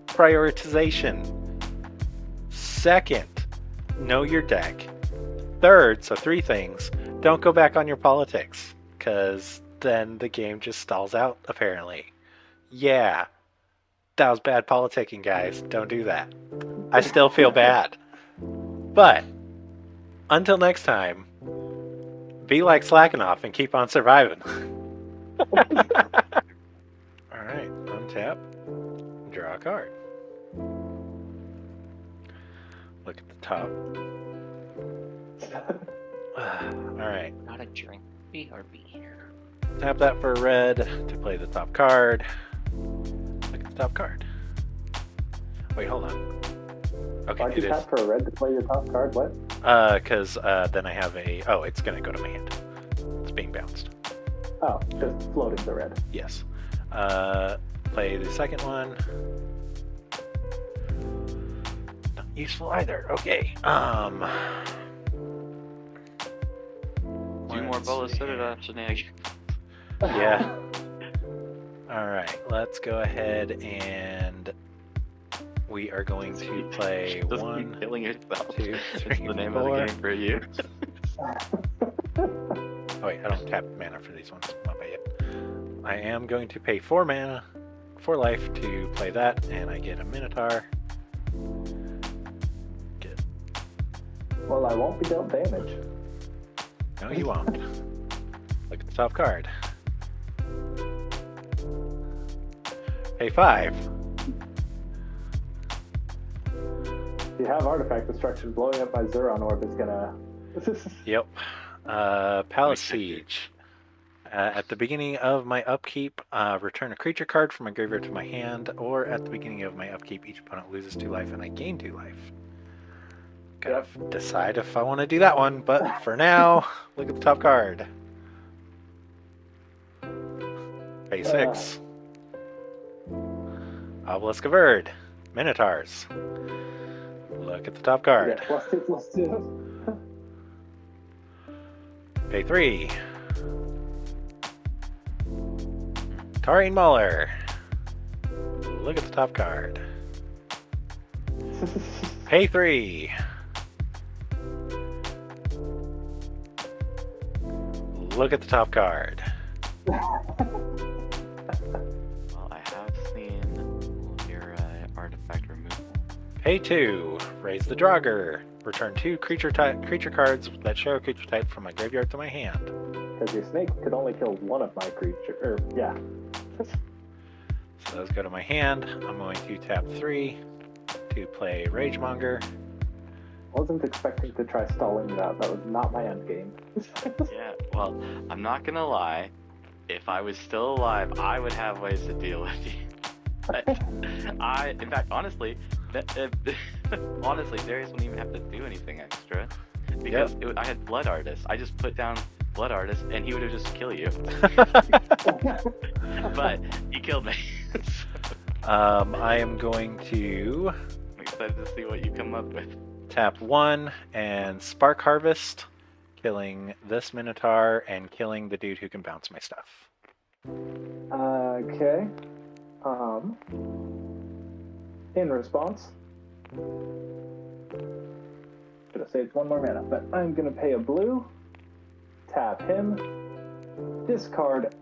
prioritization. Second, know your deck. Third, so 3 things, don't go back on your politics, because then the game just stalls out, apparently. Yeah, that was bad politicking, guys. Don't do that. I still feel bad. But, until next time, be like Slacking-Off and keep on surviving. Alright, untap, draw a card. Look at the top. Alright. Not a drink. BRB here. Tap that for red to play the top card. Look at the top card. Wait, hold on. Okay, Why'd you it is. tap for a red to play your top card? What? Because then I have a... Oh, it's going to go to my hand. It's being bounced. Oh, just floating the red. Yes. Play the second one. Not useful either. Okay. 2 more bullets hit it after Nag. Yeah. Alright, let's go ahead and we are going to play Just 1, keep killing yourself. 2, 3, It's the name 4. of the game for you. Oh wait, I don't tap mana for these ones. Not by yet. I am going to pay 4 mana, 4 life to play that, and I get a Minotaur. Good. Well, I won't be dealt damage. No, you won't. Look at the top card. Pay 5. If you have artifact destruction, blowing up my Zuron orb is gonna... Yep. Palace Siege. At the beginning of my upkeep, return a creature card from my graveyard to my hand, or at the beginning of my upkeep, each opponent loses 2 life and I gain 2 life. Gotta decide if I want to do that one, but for now, look at the top card. Pay 6. Obelisk of Erd. Minotaurs. Look at the top card. Yeah, +2/+2. Pay 3. Taurine Mauler. Look at the top card. Pay 3. Look at the top card. Well, I have seen your artifact removal. Pay 2. Raise the Draugr. Return 2 creature cards that show a creature type from my graveyard to my hand. Because your snake could only kill one of my creature. Yeah. So those go to my hand. I'm going to tap 3 to play Ragemonger. Wasn't expecting to try stalling that. That was not my end game. Yeah, well, I'm not gonna lie. If I was still alive, I would have ways to deal with you. In fact, honestly, honestly, Darius wouldn't even have to do anything extra because I had Blood Artist. I just put down Blood Artist, and he would have just killed you. But he killed me. I am going to I'm excited to see what you come up with. tap 1 and Spark Harvest, killing this Minotaur and killing the dude who can bounce my stuff. Okay. In response, should have saved one more mana, but I'm gonna pay a blue, tap him, discard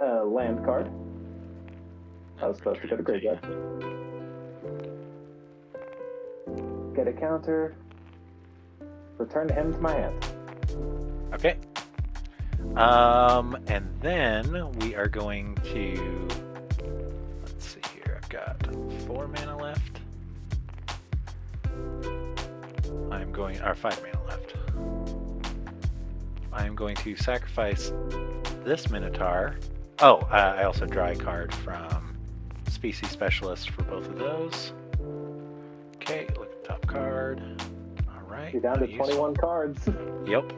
a land card. I was supposed to go to graveyard. Get a counter, return him to my hand. Okay. And then we are going to, let's see here, I've got 4 mana left. Or 5 mana left. I'm going to sacrifice this Minotaur. Oh, I also draw a card from Species Specialist for both of those. Okay, look at the top card. All right. You're down to 21 cards. Yep.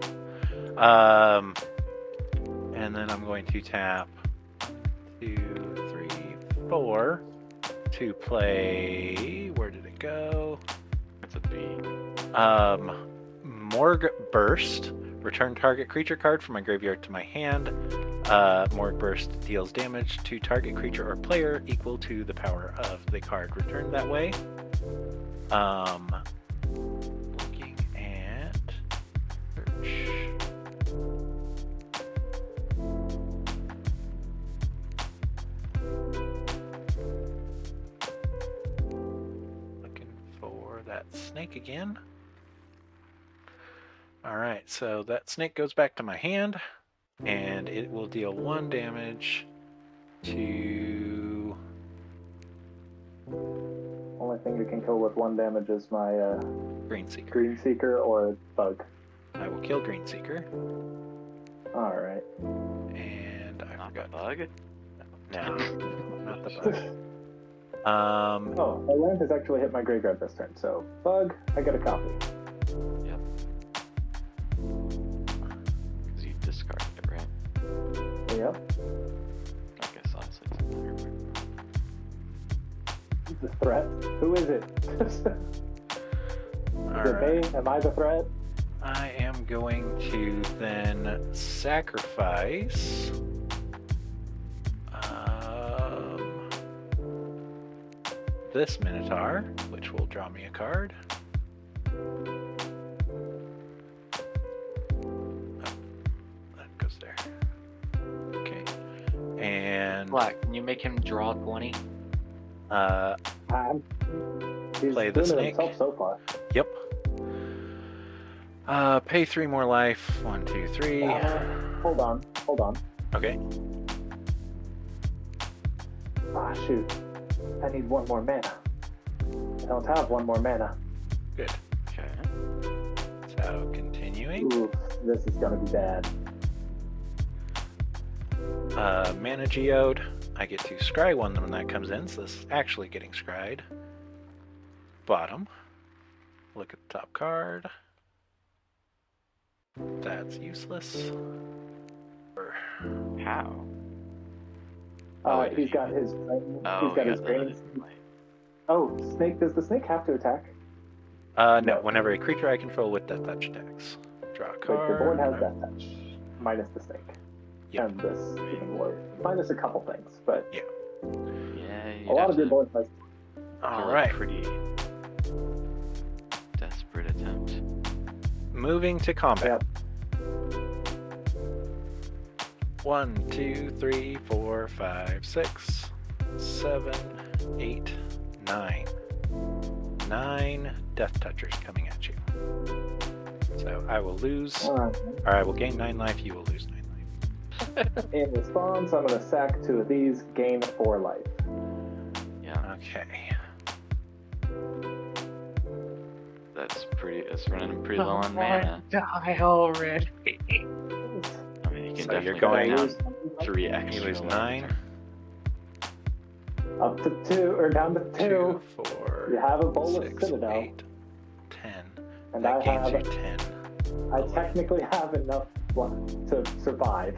And then I'm going to tap 2, 3, 4 to play. Where did it go? That's a B. Morg Burst. Return target creature card from my graveyard to my hand. Morg Burst deals damage to target creature or player equal to the power of the card returned that way. Looking at search. Looking for that snake again. Alright, so that snake goes back to my hand, and it will deal 1 damage to... Only thing you can kill with 1 damage is my Greenseeker. Greenseeker or Bug. I will kill Greenseeker. Alright. And I Not forgot. Bug? No, not the Bug. Oh, my land has actually hit my graveyard this turn, so Bug, I get a copy. Yep. Because you discarded it, right? Yep. I guess honestly it doesn't matter. The threat? Who is it? Is it me? Am I the threat? I am going to then sacrifice this Minotaur, which will draw me a card. Oh, that goes there. Okay. And Black, can you make him draw 20? He's play the doing it snake. himself so far. Yep. Pay 3 more life. 1, 2, 3. Hold on. Okay. Ah, shoot. I need 1 more mana. I don't have 1 more mana. Good. Okay. So continuing. Ooh, this is gonna be bad. Mana Geode. I get to scry 1 when that comes in, so this is actually getting scryed. Bottom. Look at the top card. That's useless. How? He's he- got his brain. Oh, He's got he his got brain. the... Oh, snake. Does the snake have to attack? No, whenever a creature I control with that touch attacks. Draw a Like, card. the board has that touch. minus the snake. Yep. And this human warrior. Minus a couple things, but Yeah, a lot of your board has. All right. Pretty desperate attempt. Moving to combat. Yep. 1, 2, 3, 4, 5, 6, 7, 8, 9. 9 death touchers coming at you. So I will lose, or I will gain 9 life, you will lose 9 life. In response, I'm going to sack 2 of these, gain 4 life. Yeah, Okay. it's running pretty low on mana. Die already. I mean, you can So you're definitely going- go down 3 You extra. lose life. 9. Up to 2, or down to 2. 2, 4, You have a bowl of 6, Citadel. 8, 10. And That I gains have, you 10. I technically have enough to survive.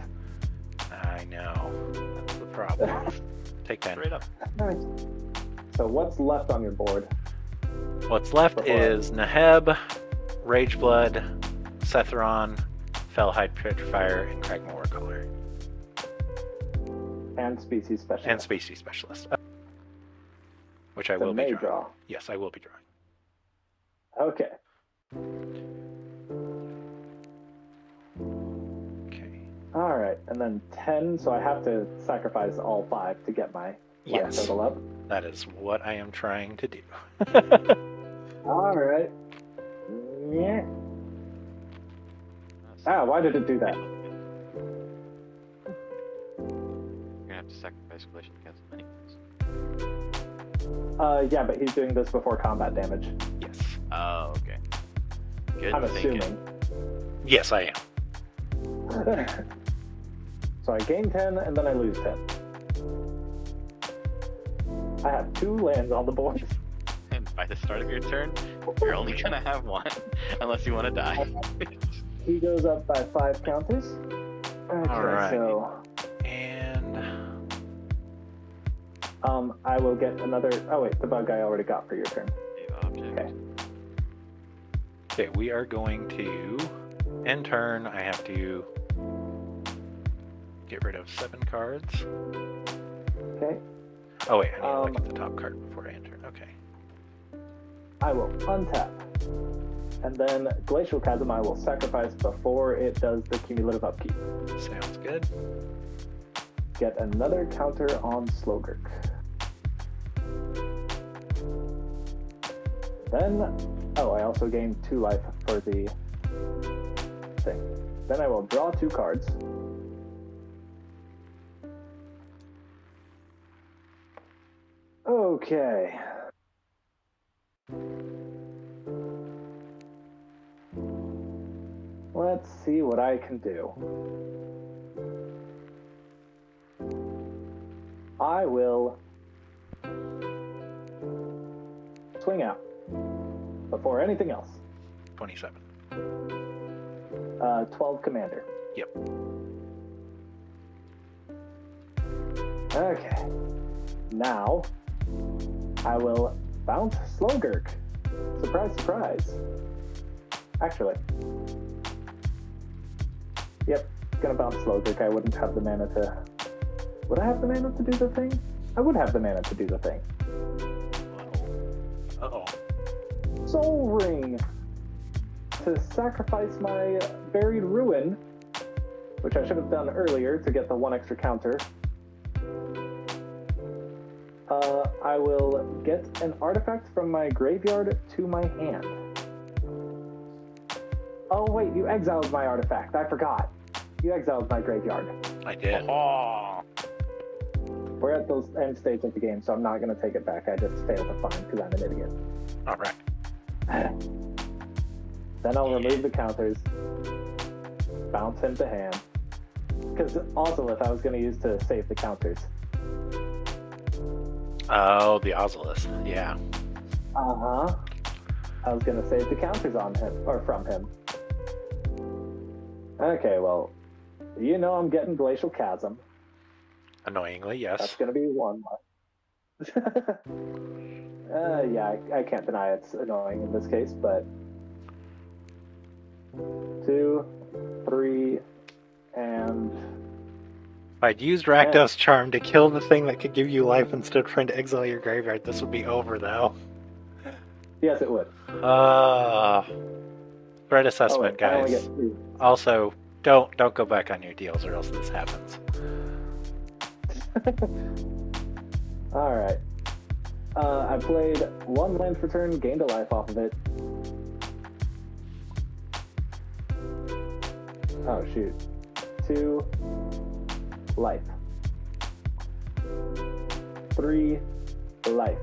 I know. That's the problem. Take 10. Straight up. So what's left on your board? What's left is Neheb, Rageblood, Sethron, Fellhide Petrifier, and Kragma Warcaller. And species specialist. And Species Specialist. Which I So will be may drawing. draw. Yes, I will be drawing. Okay. Okay. All right, and then 10. So I have to sacrifice all 5 to get my life Yes. total up. That is what I am trying to do. All right. Yeah. Ah, why did it do that? You're gonna have to sacrifice Glacial against many. Yeah, but he's doing this before combat damage. Yes. Oh, okay. Good I'm thinking. assuming. Yes, I am. So I gain 10 and then I lose 10. I have 2 lands on the board. And by the start of your turn, you're only gonna have 1, unless you want to die. He goes up by 5 counters. Okay, Alright. so And I will get another. Oh wait, the bug I already got for your turn. Save object. Okay. okay, we are going to end turn. I have to get rid of 7 cards. Okay. Oh wait, I need to look at the top card before I enter. Okay. I will untap. And then Glacial Chasm I will sacrifice before it does the cumulative upkeep. Sounds good. Get another counter on Slogurk. Then, oh, I also gain 2 life for the thing. Then I will draw 2 cards. Okay. Let's see what I can do. I will swing out before anything else. 27. 12 commander. Yep. Okay. Now, I will bounce Slogurk. Surprise, surprise. Actually. Yep, gonna bounce Slogurk. I wouldn't have the mana to... Would I have the mana to do the thing? I would have the mana to do the thing. Uh-oh. Soul Ring! To sacrifice my Buried Ruin, which I should have done earlier to get the 1 extra counter. I will get an artifact from my graveyard to my hand. Oh wait, you exiled my artifact. I forgot. You exiled my graveyard. I did. Oh, We're at those end states of the game, so I'm not going to take it back. I just failed to find because I'm an idiot. All right. Then I'll remove the counters, bounce him to hand. Because Ozolith I was going to use to save the counters. Oh, the Ozolith. Yeah. Uh-huh. I was going to save the counters on him, or from him. Okay, well, you know I'm getting Glacial Chasm. Annoyingly, That's yes. going to be 1 left. Yeah, I can't deny it's annoying in this case, but 2, 3, If I'd used Rakdos Charm to kill the thing that could give you life instead of trying to exile your graveyard, this would be over, though. Yes, it would. Threat assessment, I only guys. get 2. Also, don't go back on your deals, or else this happens. Alright. I played 1 land for turn, gained a life off of it. Oh, shoot. 2 life. 3 life.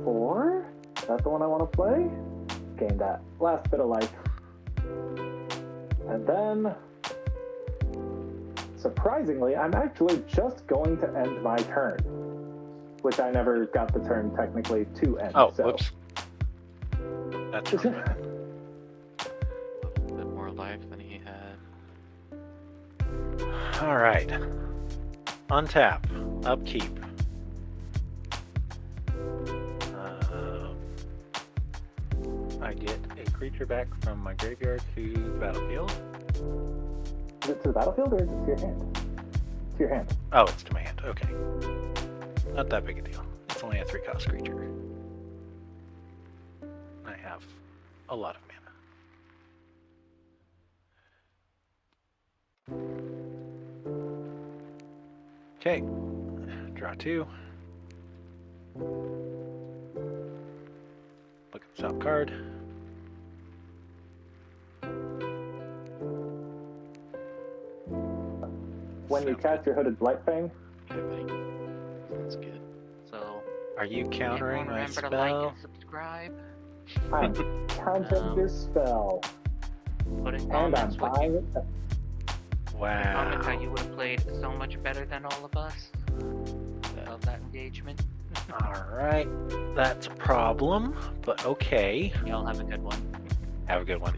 4? Is that the one I want to play? Gained that last bit of life. And then, surprisingly, I'm actually just going to end my turn. Which I never got the turn technically to end. Oh, so. whoops. That's A bit more life than he had. Alright. Untap. Upkeep. I get a creature back from my graveyard to the battlefield. Is it to the battlefield or is it to your hand? To your hand. Oh, it's to my hand. Okay. Not that big a deal. It's only a 3-cost creature. I have a lot of mana. Okay. Draw 2. Look at the top card. When you Sound cast your Hooded Blightfang, Okay, buddy. That's good. So, Are you countering everyone my remember to like spell? and subscribe. I'm counting your spell. Put in And I'm comments what buying you, it. comment how Wow. you would have played so much better than all of us. Love that engagement. Alright. That's a problem, but okay. Y'all have a good one. Have a good one.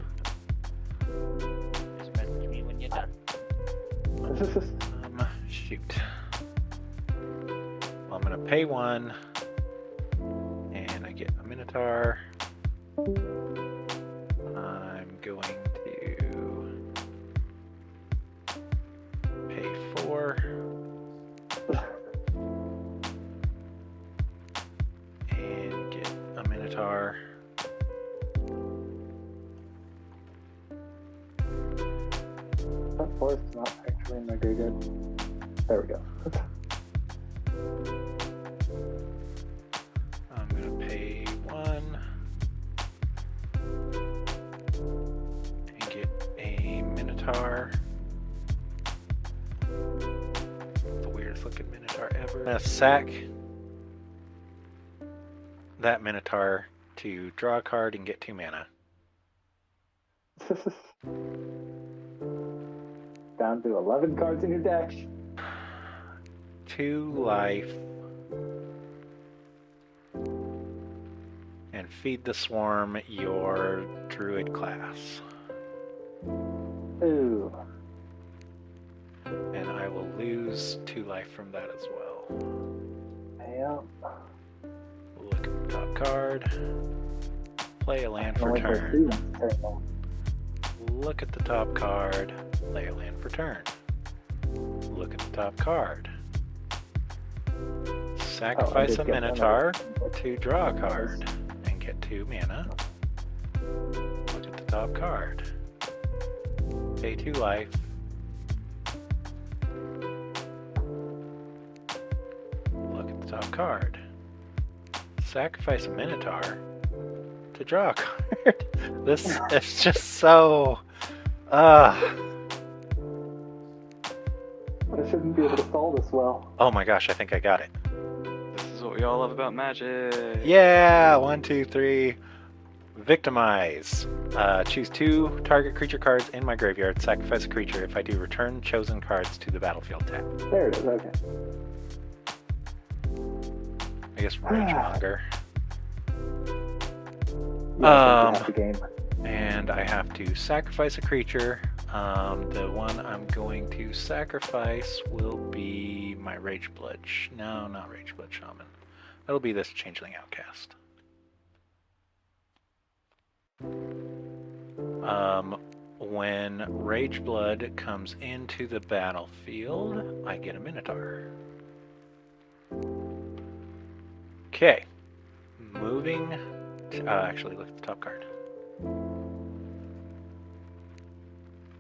Just message me when you're done. Shoot. Well, I'm gonna pay 1, and I get a Minotaur. I'm going to pay 4. And get a Minotaur. That forest's not actually in my graveyard. There we go. I'm gonna pay 1 and get a Minotaur. The weirdest looking Minotaur ever. I'm gonna sack that Minotaur to draw a card and get 2 mana. Down to 11 cards in your deck. 2 life. And feed the swarm your druid class. Ooh. And I will lose 2 life from that as well. Yeah. Look at the top card. Play a land for Only play turn. 3 ones turn though. Look at the top card. Play a land for turn. Look at the top card. Sacrifice did a get one Minotaur of to draw a card and get 2 mana. Look at the top card. Pay 2 life. Look at the top card. Sacrifice a Minotaur to draw a card. This is just so. I shouldn't be able to stall this well. Oh my gosh, I think I got it. This is what we all love about magic. Yeah! 1, 2, 3. Victimize. Choose 2 target creature cards in my graveyard. Sacrifice a creature. If I do, return chosen cards to the battlefield tab. There it is, okay. I guess Ragemonger. Yeah, I think you have the game. And I have to sacrifice a creature. The one I'm going to sacrifice will be my Rageblood. No, not Rageblood Shaman. That'll be this Changeling Outcast. when Rage Blood comes into the battlefield, I get a Minotaur. Okay. Moving to, actually, look at the top card.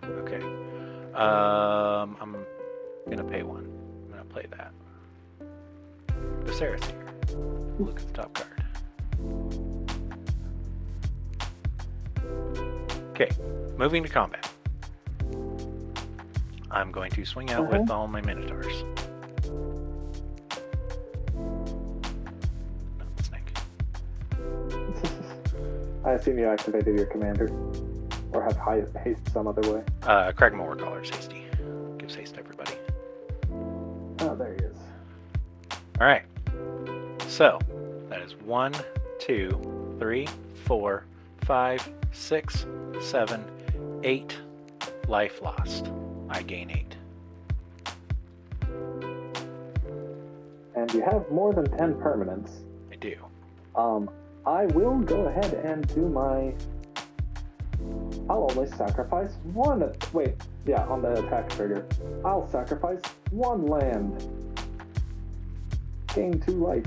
Okay. I'm gonna pay one. I'm gonna play that. The Seraphir. Look at the top card. Okay, moving to combat. I'm going to swing out with all my Minotaurs. Not the snake. I assume you activated your commander. Or have high haste some other way. Cragmaw Warcaller's hasty. Gives haste to everybody. Oh, there he is. Alright. So, that is 1, 2, 3, 4, 5, 6, 7, 8 life lost. I gain 8. And you have more than 10 permanents. I do. I will go ahead and do my... I'll only sacrifice one... Wait, yeah, on the attack trigger. I'll sacrifice one land. Gain 2 life.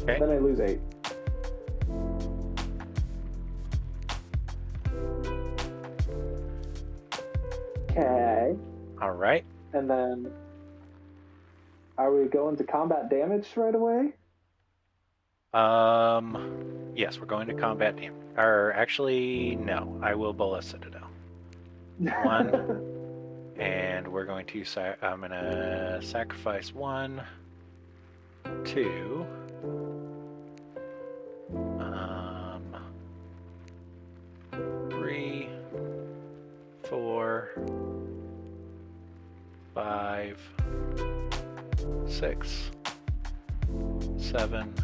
Okay. Then I lose 8. Okay. Alright. And then... Are we going to combat damage right away? Yes, we're going to combat damage. Or actually, no. I will Bola Citadel. 1. And we're going to... I'm going to sacrifice 1, 2... 3, 4, 5, 6, 7,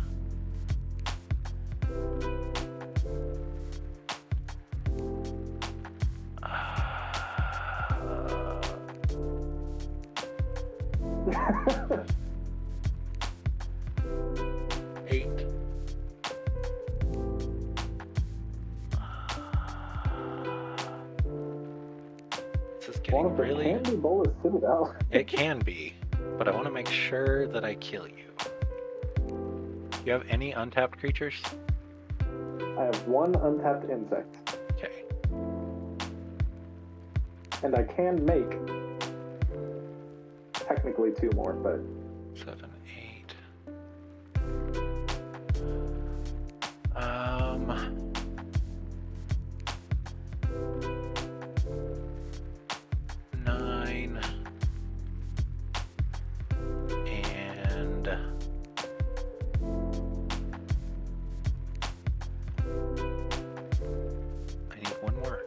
8. This is One getting of them really... can be Bola Citadel. It can be, but I want to make sure that I kill you. You have any untapped creatures? I have 1 untapped insect. Okay. And I can make technically 2 more, but 7, 8. 9. And... I need 1 more.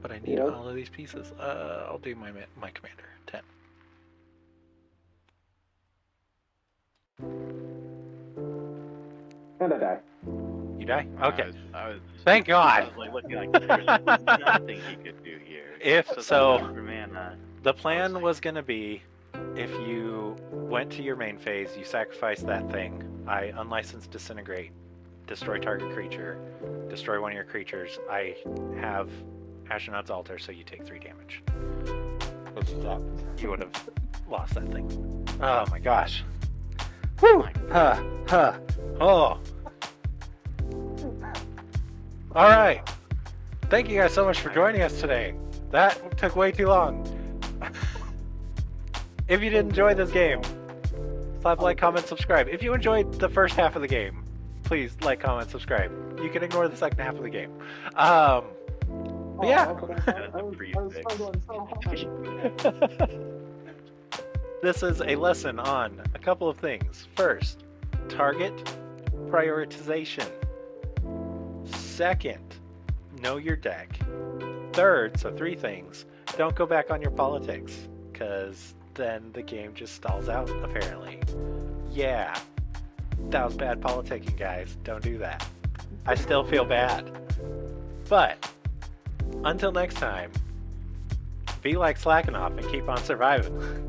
But I need Yep. all of these pieces. I'll do my commander. 10. and I die. You die? Okay. I was Thank God. I was like looking like there's nothing he could do here. If So so, thank you for mana. the plan was going to be if you went to your main phase, you sacrifice that thing. I unlicensed disintegrate, destroy target creature, destroy one of your creatures. I have Astronaut's Altar, so you take 3 damage. You would have lost that thing. Oh my gosh. Whew. Oh. All right. Thank you guys so much for joining us today. That took way too long. If you did enjoy this game, slap like, comment, subscribe. If you enjoyed the first half of the game, please like, comment, subscribe. You can ignore the second half of the game. But yeah. I was struggling so hard. This is a lesson on a couple of things. First, target prioritization. Second, know your deck. Third, so 3 things, don't go back on your politics, because then the game just stalls out, apparently. Yeah, that was bad politicking, guys. Don't do that. I still feel bad. But, until next time, be like Slacking Off and keep on surviving.